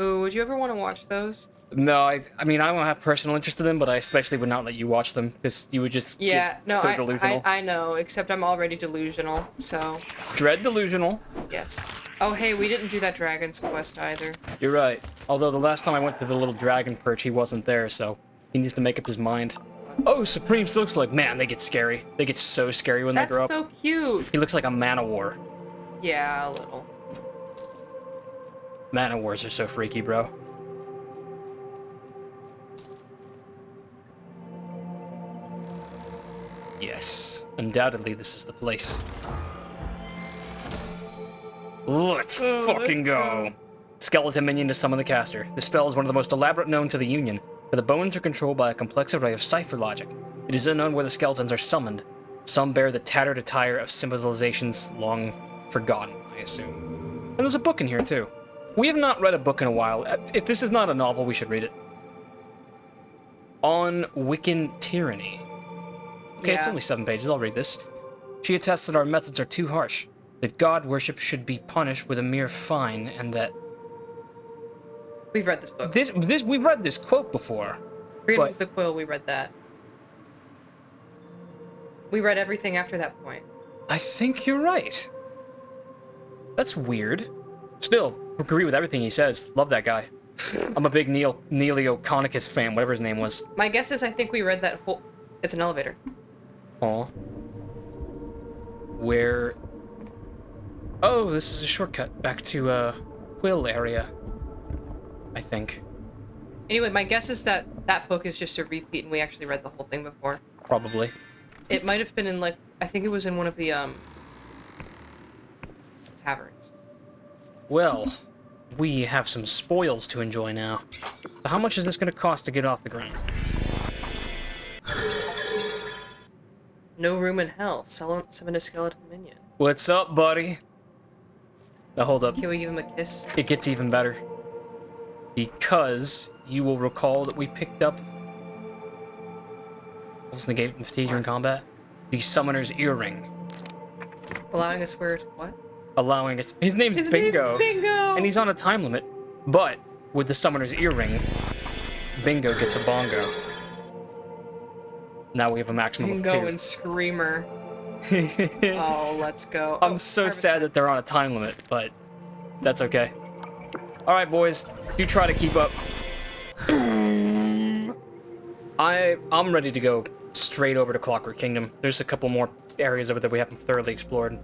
Ooh, would you ever want to watch those? No, I mean, I don't have personal interest in them, but I especially would not let you watch them, because you would just get so delusional. I know, except I'm already delusional, so... Dread delusional. Yes. Oh, hey, we didn't do that Dragon's Quest either. You're right. Although the last time I went to the little dragon perch, he wasn't there, so he needs to make up his mind. Oh, Supreme still looks like, man, they get scary. They get so scary when they grow up. That's so cute! He looks like a man-o-war. Yeah, a little. Man-o-wars are so freaky, bro. Yes, undoubtedly this is the place. Let's fucking go. Skeleton minion to summon the caster. This spell is one of the most elaborate known to the Union, for the bones are controlled by a complex array of cipher logic. It is unknown where the skeletons are summoned. Some bear the tattered attire of civilizations long forgotten, I assume. And there's a book in here, too. We have not read a book in a while. If this is not a novel, we should read it. On Wiccan Tyranny. Okay, it's only 7 pages. I'll read this. She attests that our methods are too harsh, that god worship should be punished with a mere fine, and that... We've read this book. We've read this quote before. Freedom of the Quill, we read that. We read everything after that point. I think you're right. That's weird. Still, agree with everything he says. Love that guy. I'm a big Neelio Conicus fan, whatever his name was. My guess is I think we read that whole... It's an elevator. Aw. Where... Oh, this is a shortcut back to, Quill area. I think. Anyway, my guess is that that book is just a repeat and we actually read the whole thing before. Probably. It might have been in, like... I think it was in one of the, taverns. Well, we have some spoils to enjoy now. So how much is this going to cost to get off the ground? No room in hell. Summon a skeleton minion. What's up, buddy? Now hold up. Can we give him a kiss? It gets even better. Because you will recall that we picked up... What was negate and fatigue during combat? The Summoner's Earring. Allowing us where... What? Allowing us... His name's Bingo. Bingo! And he's on a time limit. But, with the Summoner's Earring, Bingo gets a bongo. Now we have a maximum of 2. Bingo and Screamer. Oh, let's go. I'm so sad that they're on a time limit, but that's okay. Alright, boys. Do try to keep up. I'm ready to go straight over to Clockwork Kingdom. There's a couple more areas over there we haven't thoroughly explored.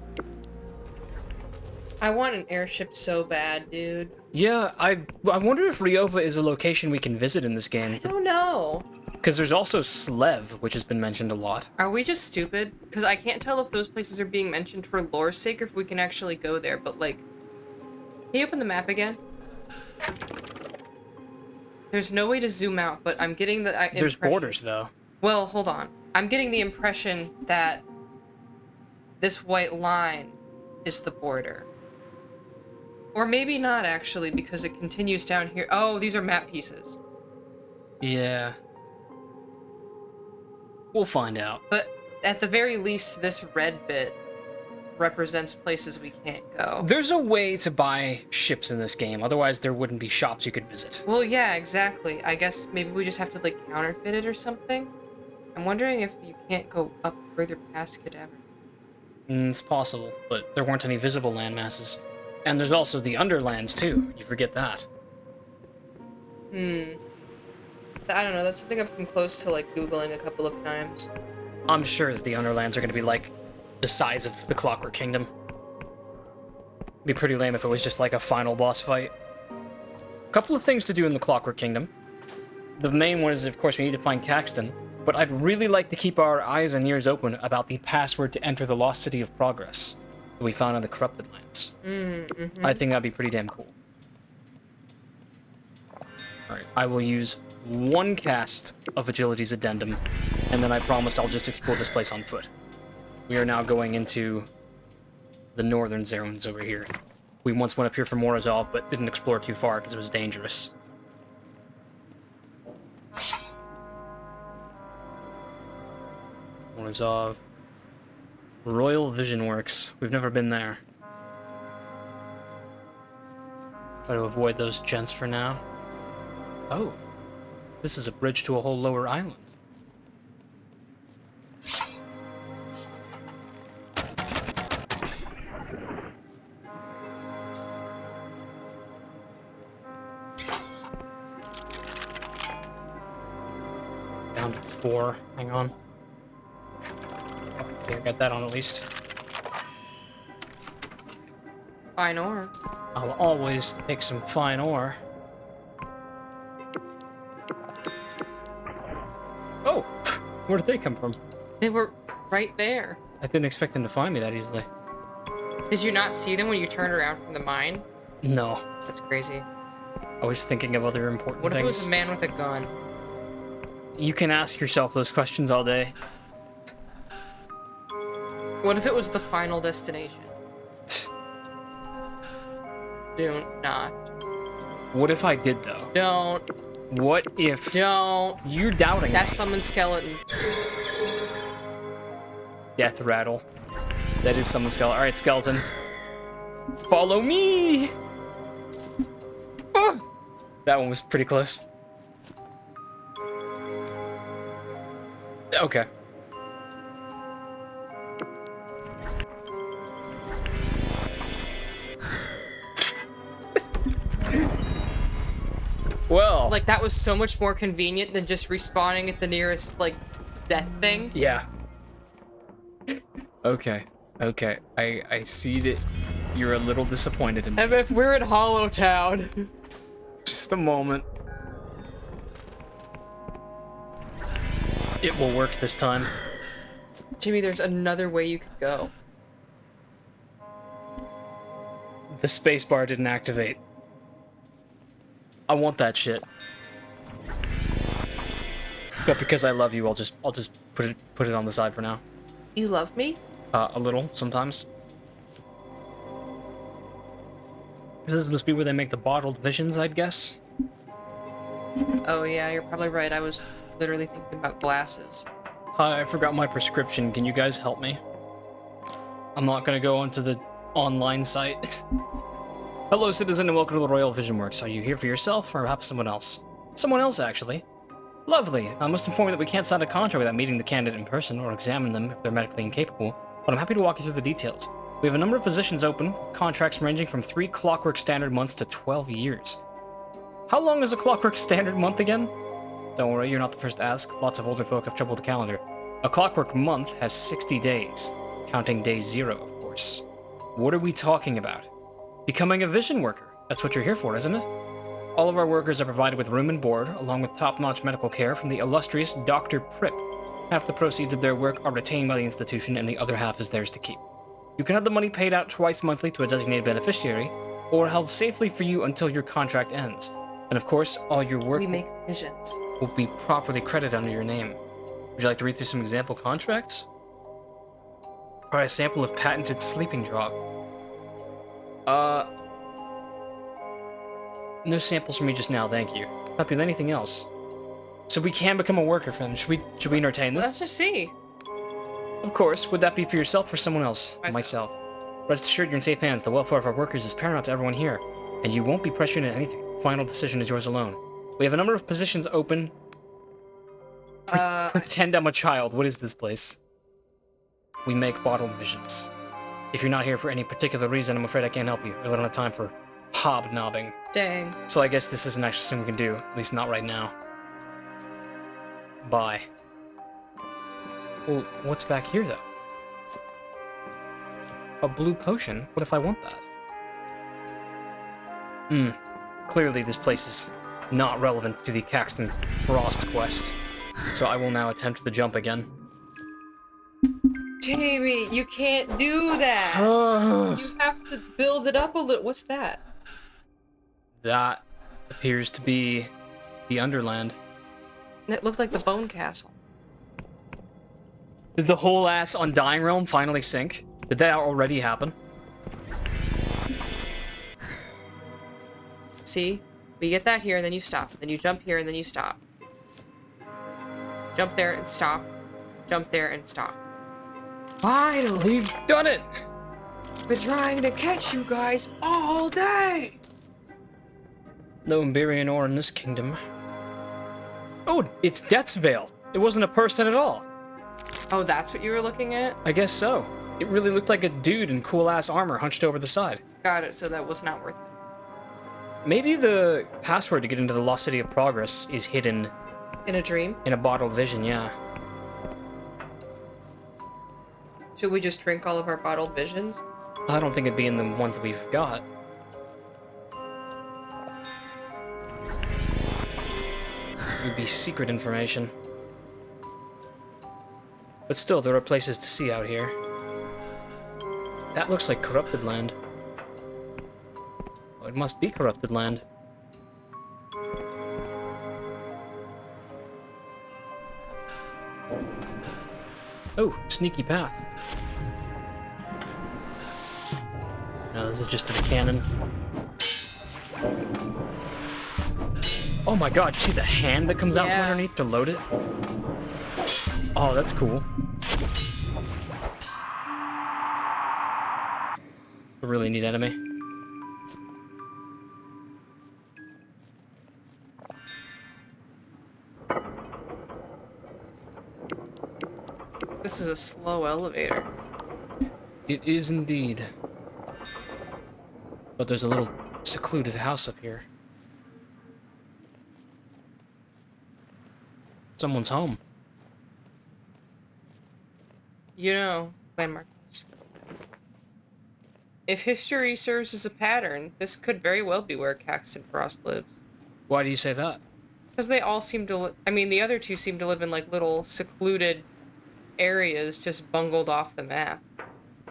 I want an airship so bad, dude. Yeah, I wonder if Ryova is a location we can visit in this game. I don't know. Because there's also Slev, which has been mentioned a lot. Are we just stupid? Because I can't tell if those places are being mentioned for lore's sake or if we can actually go there, but like... Can you open the map again? There's no way to zoom out, but I'm getting the impression... There's borders, though. Well, hold on. I'm getting the impression that this white line is the border. Or maybe not, actually, because it continues down here. Oh, these are map pieces. Yeah. We'll find out. But at the very least, this red bit represents places we can't go. There's a way to buy ships in this game, otherwise there wouldn't be shops you could visit. Well, yeah, exactly. I guess maybe we just have to, like, counterfeit it or something? I'm wondering if you can't go up further past Cadaver. It's possible, but there weren't any visible landmasses. And there's also the Underlands, too. You forget that. I don't know, that's something I've come close to, like, Googling a couple of times. I'm sure that the Underlands are going to be like the size of the Clockwork Kingdom. It'd be pretty lame if it was just like a final boss fight. A couple of things to do in the Clockwork Kingdom. The main one is, of course, we need to find Caxton, but I'd really like to keep our eyes and ears open about the password to enter the Lost City of Progress that we found in the Corrupted Lands. I think that'd be pretty damn cool. Alright, I will use one cast of Agility's Addendum, and then I promise I'll just explore this place on foot. We are now going into the northern zones over here. We once went up here for Morozov, but didn't explore too far because it was dangerous. Morozov. Royal Vision Works. We've never been there. Try to avoid those gents for now. Oh. This is a bridge to a whole lower island. Down to 4. Hang on. Okay, I got that on at least. Fine ore. I'll always take some fine ore. Oh! Where did they come from? They were right there. I didn't expect them to find me that easily. Did you not see them when you turned around from the mine? No. That's crazy. I was thinking of other important What if things. it was a man with a gun? You can ask yourself those questions all day. What if it was the final destination? Do not. What if I did, though? Don't. What if... Don't. You're doubting That's me. someone's skeleton. Death rattle. That is someone's skeleton. Alright, skeleton. Follow me! Ah! That one was pretty close. Okay. Well... Like, that was so much more convenient than just respawning at the nearest, like, death thing. Yeah. Okay. Okay. I see that you're a little disappointed in me. And if we're in Hollow Town. Just a moment. It will work this time. Jimmy, there's another way you could go. The spacebar didn't activate. I want that shit. But because I love you, I'll just put it on the side for now. You love me? A little, sometimes. This must be where they make the bottled visions, I'd guess. Oh yeah, you're probably right. I was literally thinking about glasses. Hi, I forgot my prescription. Can you guys help me? I'm not gonna go onto the online site. Hello, citizen, and welcome to the Royal Vision Works. Are you here for yourself, or perhaps someone else? Someone else, actually. Lovely. I must inform you that we can't sign a contract without meeting the candidate in person or examine them if they're medically incapable, but I'm happy to walk you through the details. We have a number of positions open, with contracts ranging from 3 clockwork standard months to 12 years. How long is a clockwork standard month again? Don't worry, you're not the first to ask. Lots of older folk have trouble with the calendar. A clockwork month has 60 days, counting day 0, of course. What are we talking about? Becoming a vision worker. That's what you're here for, isn't it? All of our workers are provided with room and board, along with top-notch medical care from the illustrious Dr. Pripp. Half the proceeds of their work are retained by the institution, and the other half is theirs to keep. You can have the money paid out twice monthly to a designated beneficiary, or held safely for you until your contract ends. And of course, all your work We make visions. will be properly credited under your name. Would you like to read through some example contracts? Try a sample of patented sleeping drop. No samples for me just now, thank you. Not with anything else. So we can become a worker for them. Should we entertain this? Let's just see. Of course. Would that be for yourself or someone else? Myself. Rest assured you're in safe hands. The welfare of our workers is paramount to everyone here, and you won't be pressured into anything. Final decision is yours alone. We have a number of positions open. Pretend I'm a child. What is this place? We make bottled visions. If you're not here for any particular reason, I'm afraid I can't help you. I don't have time for hobnobbing. Dang. So I guess this isn't actually something we can do. At least not right now. Buy. Well, what's back here, though? A blue potion? What if I want that? Clearly this place is not relevant to the Caxton Frost quest, so I will now attempt the jump again. Jamie, you can't do that! You have to build it up a little. What's that? That appears to be the Underland. It looked like the Bone Castle. Did the whole ass Undying Realm finally sink? Did that already happen? See? We get that here, and then you stop. Then you jump here, and then you stop. Jump there and stop. Jump there and stop. Finally, we've done it! Been trying to catch you guys all day! No Emberian ore in this kingdom. Oh, it's Death's Veil. It wasn't a person at all. Oh, that's what you were looking at? I guess so. It really looked like a dude in cool-ass armor hunched over the side. Got it, so that was not worth it. Maybe the password to get into the Lost City of Progress is hidden... In a dream? In a bottled vision, yeah. Should we just drink all of our bottled visions? I don't think it'd be in the ones that we've got. It would be secret information. But still, there are places to see out here. That looks like corrupted land. Oh, it must be corrupted land. Oh, sneaky path. No, this is just to the cannon. Oh my god, you see the hand that comes out from underneath to load it? Oh, that's cool. A really neat enemy. This is a slow elevator. It is indeed. But there's a little secluded house up here. Someone's home. You know, landmarks. If history serves as a pattern, this could very well be where Caxton Frost lives. Why do you say that? Because they all seem to I mean, the other two seem to live in, like, little secluded areas just bungled off the map.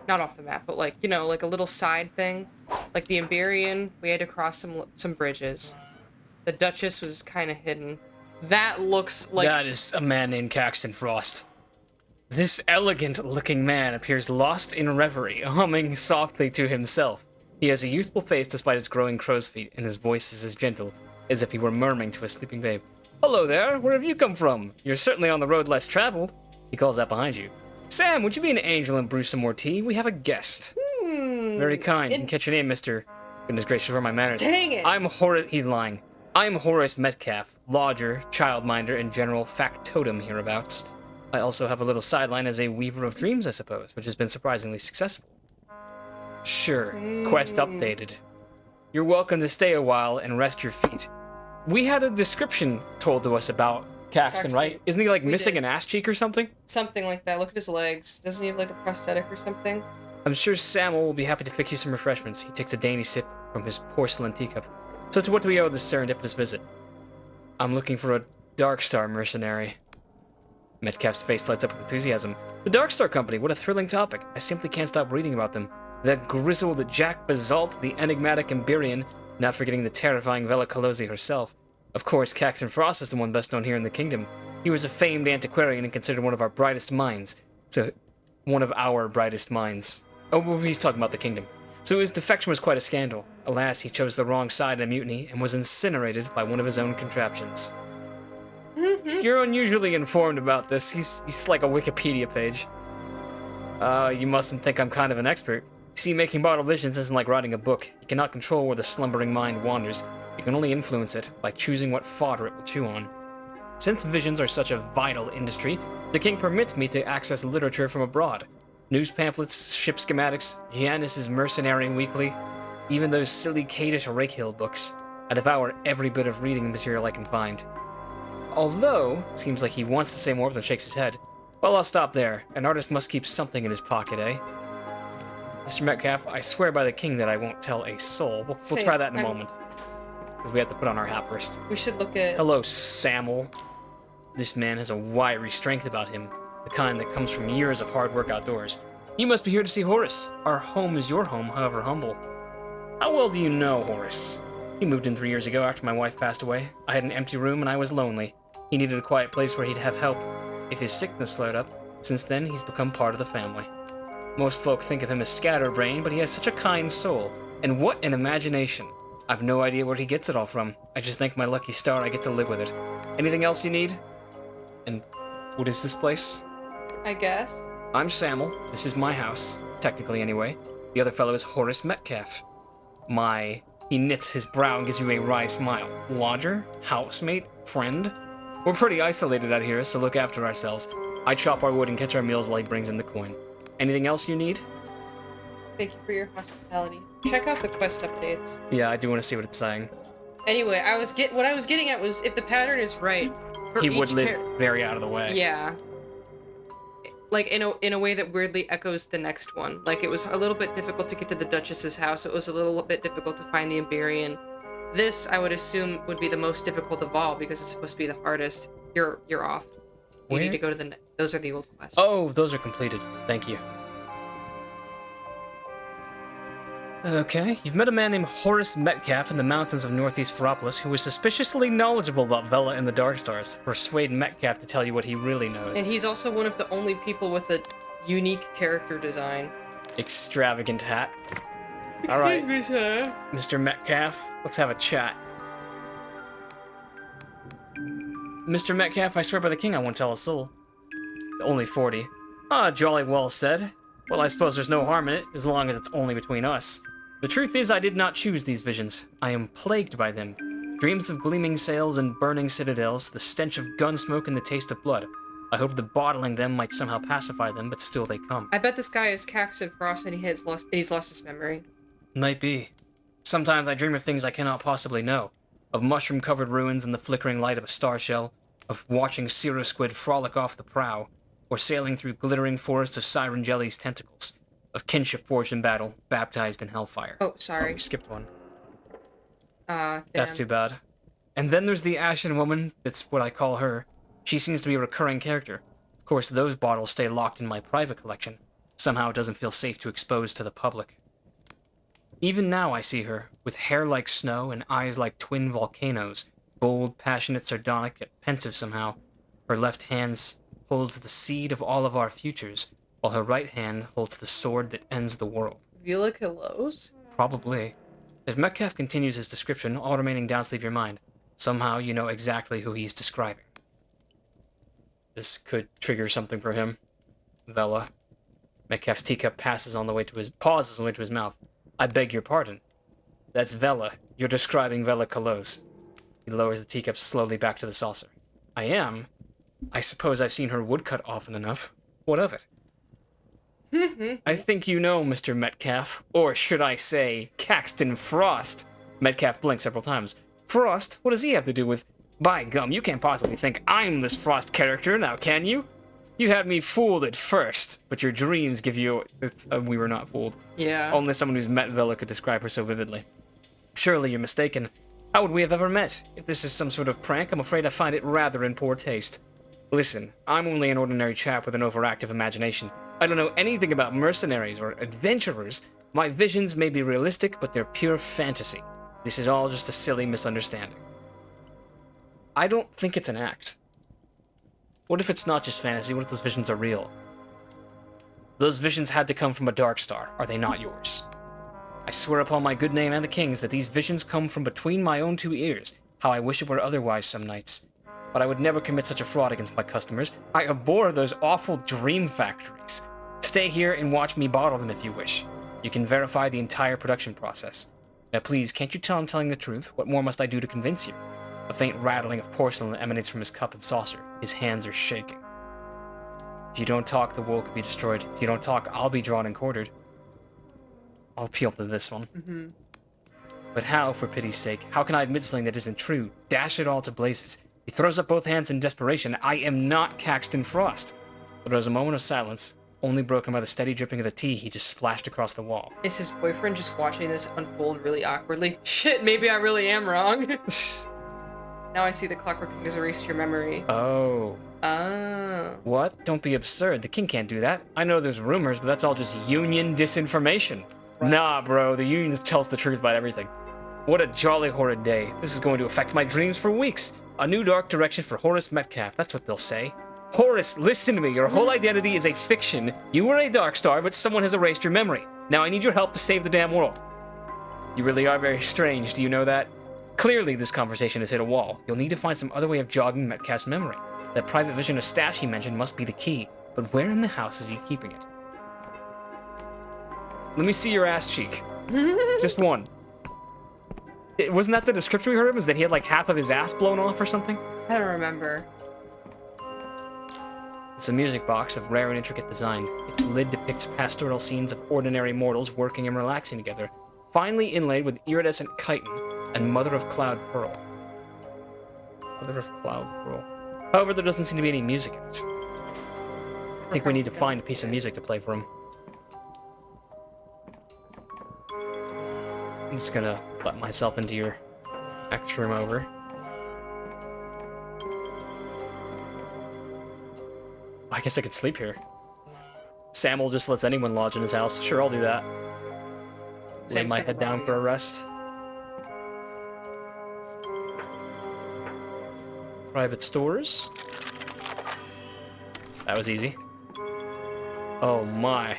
Not off the map, but, like, you know, like a little side thing. Like the Emberian, we had to cross some bridges. The Duchess was kind of hidden. That looks like... That is a man named Caxton Frost. This elegant-looking man appears lost in reverie, humming softly to himself. He has a youthful face despite his growing crow's feet, and his voice is as gentle as if he were murmuring to a sleeping babe. Hello there, where have you come from? You're certainly on the road less traveled. He calls out behind you. Sam, would you be an angel and brew some more tea? We have a guest. Very kind. You can catch your name, Mr. Goodness gracious, for my manners. Dang it! I'm Horace... He's lying. I'm Horace Metcalfe, lodger, childminder, and general factotum hereabouts. I also have a little sideline as a weaver of dreams, I suppose, which has been surprisingly successful. Sure. Quest updated. You're welcome to stay a while and rest your feet. We had a description told to us about Caxton, right? Isn't he, like, missing an ass cheek or something? Something like that. Look at his legs. Doesn't he have, like, a prosthetic or something? I'm sure Samuel will be happy to fix you some refreshments. He takes a dainty sip from his porcelain teacup. So to what do we owe this serendipitous visit? I'm looking for a Darkstar mercenary. Metcalfe's face lights up with enthusiasm. The Darkstar Company, what a thrilling topic. I simply can't stop reading about them. The grizzled Jack Basalt, the enigmatic Emberian, not forgetting the terrifying Vela Colosi herself. Of course, Caxton Frost is the one best known here in the kingdom. He was a famed antiquarian and considered one of our brightest minds. So, one of our brightest minds. Oh, well, he's talking about the kingdom. So his defection was quite a scandal. Alas, he chose the wrong side in a mutiny and was incinerated by one of his own contraptions. You're unusually informed about this. He's like a Wikipedia page. You mustn't think I'm kind of an expert. You see, making bottle visions isn't like writing a book. You cannot control where the slumbering mind wanders. You can only influence it by choosing what fodder it will chew on. Since visions are such a vital industry, the king permits me to access literature from abroad. News pamphlets, ship schematics, Giannis's Mercenary Weekly, even those silly Kadish Rakehill books. I devour every bit of reading material I can find. Although, it seems like he wants to say more than shakes his head. Well, I'll stop there. An artist must keep something in his pocket, eh? Mr. Metcalfe, I swear by the king that I won't tell a soul. We'll try that in a moment. Because we have to put on our hat first. We should look at... Hello, Samuel. This man has a wiry strength about him, the kind that comes from years of hard work outdoors. You must be here to see Horace. Our home is your home, however humble. How well do you know Horace? He moved in 3 years ago after my wife passed away. I had an empty room and I was lonely. He needed a quiet place where he'd have help if his sickness flared up. Since then, he's become part of the family. Most folk think of him as scatterbrained, but he has such a kind soul. And what an imagination. I've no idea where he gets it all from. I just thank my lucky star I get to live with it. Anything else you need? And what is this place? I guess. I'm Samuel. This is my house. Technically, anyway. The other fellow is Horace Metcalfe. He knits his brow and gives you a wry smile. Lodger? Housemate? Friend? We're pretty isolated out here, so look after ourselves. I chop our wood and catch our meals while he brings in the coin. Anything else you need? Thank you for your hospitality. Check out the quest updates. Yeah, I do want to see what it's saying. Anyway, what I was getting at was if the pattern is right, He would live very out of the way. Yeah. Like in a way that weirdly echoes the next one. Like it was a little bit difficult to get to the Duchess's house. It was a little bit difficult to find the Emberian. This, I would assume, would be the most difficult of all because it's supposed to be the hardest. You're off. You need to go to the... Those are the old quests. Oh, those are completed. Thank you. Okay, you've met a man named Horace Metcalfe in the mountains of northeast Feropolis who was suspiciously knowledgeable about Vela and the Dark Stars. Persuade Metcalfe to tell you what he really knows. And he's also one of the only people with a unique character design. Extravagant hat. Alright, Excuse me, sir. Mr. Metcalfe, let's have a chat. Mr. Metcalfe, I swear by the king I won't tell a soul. Only 40. Ah, jolly well said. Well, I suppose there's no harm in it, as long as it's only between us. The truth is, I did not choose these visions. I am plagued by them. Dreams of gleaming sails and burning citadels, the stench of gun smoke and the taste of blood. I hoped that bottling them might somehow pacify them, but still they come. I bet this guy is Caxton Frost and he's lost his memory. Might be. Sometimes I dream of things I cannot possibly know. Of mushroom-covered ruins in the flickering light of a star shell, of watching cirro squid frolic off the prow, or sailing through glittering forests of siren jelly's tentacles, of kinship forged in battle, baptized in hellfire. Oh, sorry. We skipped one. Damn. That's too bad. And then there's the Ashen Woman, that's what I call her. She seems to be a recurring character. Of course, those bottles stay locked in my private collection. Somehow it doesn't feel safe to expose to the public. Even now I see her, with hair like snow and eyes like twin volcanoes, bold, passionate, sardonic, yet pensive somehow. Her left hand holds the seed of all of our futures, while her right hand holds the sword that ends the world. Vila Kalos? Probably. As Metcalfe continues his description, all remaining doubts leave your mind. Somehow you know exactly who he's describing. This could trigger something for him. Vela. Metcalfe's teacup pauses on the way to his mouth. I beg your pardon. That's Vela. You're describing Vela Kalos. He lowers the teacup slowly back to the saucer. I am? I suppose I've seen her woodcut often enough. What of it? I think you know, Mr. Metcalfe. Or should I say, Caxton Frost. Metcalfe blinked several times. Frost? What does he have to do with... By gum, you can't possibly think I'm this Frost character now, can you? You had me fooled at first, but your dreams give you... we were not fooled. Yeah. Only someone who's met Vela could describe her so vividly. Surely you're mistaken. How would we have ever met? If this is some sort of prank, I'm afraid I find it rather in poor taste. Listen, I'm only an ordinary chap with an overactive imagination. I don't know anything about mercenaries or adventurers. My visions may be realistic, but they're pure fantasy. This is all just a silly misunderstanding. I don't think it's an act. What if it's not just fantasy? What if those visions are real? Those visions had to come from a dark star. Are they not yours? I swear upon my good name and the king's that these visions come from between my own two ears. How I wish it were otherwise some nights. But I would never commit such a fraud against my customers. I abhor those awful dream factories. Stay here and watch me bottle them if you wish. You can verify the entire production process. Now please, can't you tell I'm telling the truth? What more must I do to convince you? A faint rattling of porcelain emanates from his cup and saucer. His hands are shaking. If you don't talk, the wool could be destroyed. If you don't talk, I'll be drawn and quartered. I'll appeal to this one. But how, for pity's sake? How can I admit something that isn't true? Dash it all to blazes. He throws up both hands in desperation. I am not Caxton Frost. But there was a moment of silence, only broken by the steady dripping of the tea he just splashed across the wall. Is his boyfriend just watching this unfold really awkwardly? Shit, maybe I really am wrong. Now I see the Clockwork King has erased your memory. Oh. Oh. What? Don't be absurd. The king can't do that. I know there's rumors, but that's all just Union disinformation. Right. Nah, bro. The Union tells the truth about everything. What a jolly horrid day. This is going to affect my dreams for weeks. A new dark direction for Horace Metcalfe. That's what they'll say. Horace, listen to me. Your whole identity is a fiction. You were a dark star, but someone has erased your memory. Now I need your help to save the damn world. You really are very strange. Do you know that? Clearly, this conversation has hit a wall. You'll need to find some other way of jogging Metcalfe's memory. That private vision of stash he mentioned must be the key, but where in the house is he keeping it? Let me see your ass cheek. Just one. Wasn't that the description we heard of him? Was that he had like half of his ass blown off or something? I don't remember. It's a music box of rare and intricate design. Its lid depicts pastoral scenes of ordinary mortals working and relaxing together, finely inlaid with iridescent chitin and Mother of Cloud Pearl. Mother of Cloud Pearl. However, there doesn't seem to be any music in it. I think we need to find a piece of music to play for him. I'm just gonna let myself into your next room over. I guess I could sleep here. Samuel just lets anyone lodge in his house. Sure, I'll do that. Lay my head down for a rest. Private stores. That was easy. Oh my.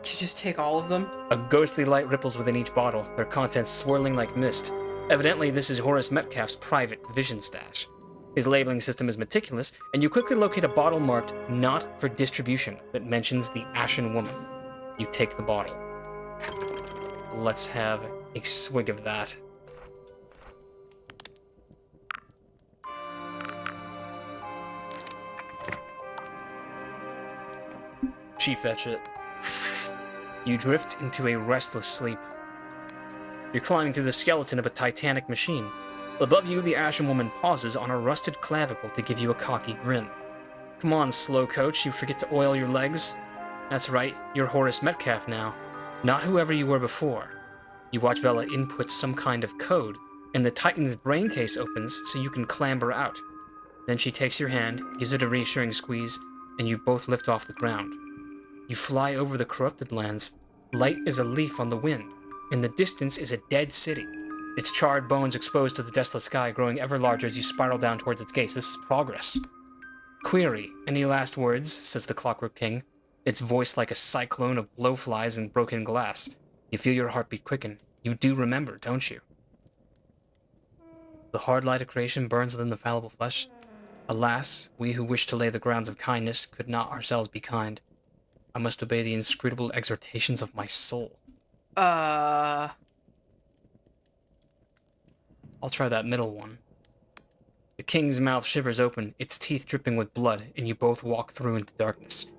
Did you just take all of them? A ghostly light ripples within each bottle, their contents swirling like mist. Evidently, this is Horace Metcalfe's private vision stash. His labeling system is meticulous, and you quickly locate a bottle marked "Not for Distribution" that mentions the Ashen Woman. You take the bottle. Let's have a swig of that. Chief that shit. You drift into a restless sleep. You're climbing through the skeleton of a titanic machine. Above you, the Ashen Woman pauses on a rusted clavicle to give you a cocky grin. Come on, slow coach, you forget to oil your legs? That's right, you're Horace Metcalfe now, not whoever you were before. You watch Vela input some kind of code, and the Titan's brain case opens so you can clamber out. Then she takes your hand, gives it a reassuring squeeze, and you both lift off the ground. You fly over the corrupted lands. Light as a leaf on the wind. In the distance is a dead city, its charred bones exposed to the desolate sky growing ever larger as you spiral down towards its gates. This is progress. Query, any last words, says the Clockwork King, its voice like a cyclone of blowflies and broken glass. You feel your heartbeat quicken. You do remember, don't you? The hard light of creation burns within the fallible flesh. Alas, we who wish to lay the grounds of kindness could not ourselves be kind. I must obey the inscrutable exhortations of my soul. I'll try that middle one. The king's mouth shivers open, its teeth dripping with blood, and you both walk through into darkness.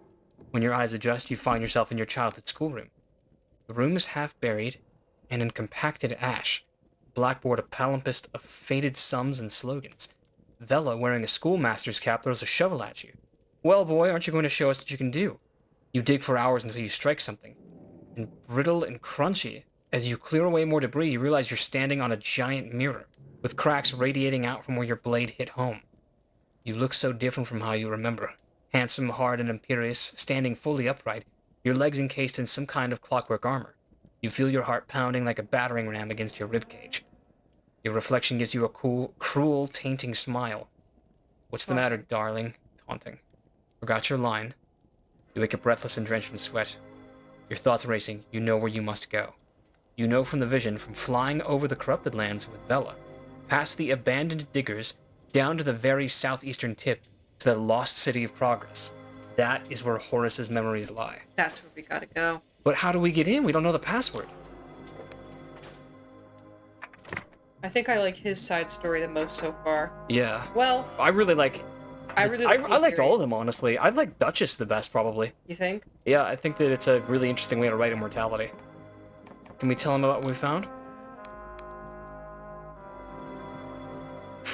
When your eyes adjust, you find yourself in your childhood schoolroom. The room is half buried, and in compacted ash, blackboard a palimpsest of faded sums and slogans. Vela, wearing a schoolmaster's cap, throws a shovel at you. Well, boy, aren't you going to show us what you can do? You dig for hours until you strike something. And brittle and crunchy, as you clear away more debris, you realize you're standing on a giant mirror, with cracks radiating out from where your blade hit home. You look so different from how you remember. Handsome, hard, and imperious, standing fully upright, your legs encased in some kind of clockwork armor. You feel your heart pounding like a battering ram against your ribcage. Your reflection gives you a cool, cruel, tainting smile. What's the matter, darling? Taunting. Forgot your line. You wake up breathless and drenched in sweat. Your thoughts racing, you know where you must go. You know from the vision, from flying over the corrupted lands with Vela, past the abandoned diggers, down to the very southeastern tip, to the lost city of Progress. That is where Horace's memories lie. That's where we gotta go. But how do we get in? We don't know the password. I think I like his side story the most so far. Yeah. Well, I really like... I liked all of them, honestly. I like Duchess the best, probably. You think? Yeah, I think that it's a really interesting way to write immortality. Can we tell him about what we found?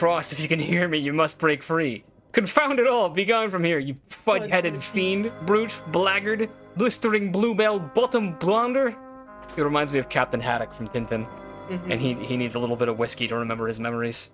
crossed, if you can hear me, you must break free. Confound it all, be gone from here, you fudge-headed fiend, brute, blackguard, blistering bluebell bottom blonder. He reminds me of Captain Haddock from Tintin, and he needs a little bit of whiskey to remember his memories.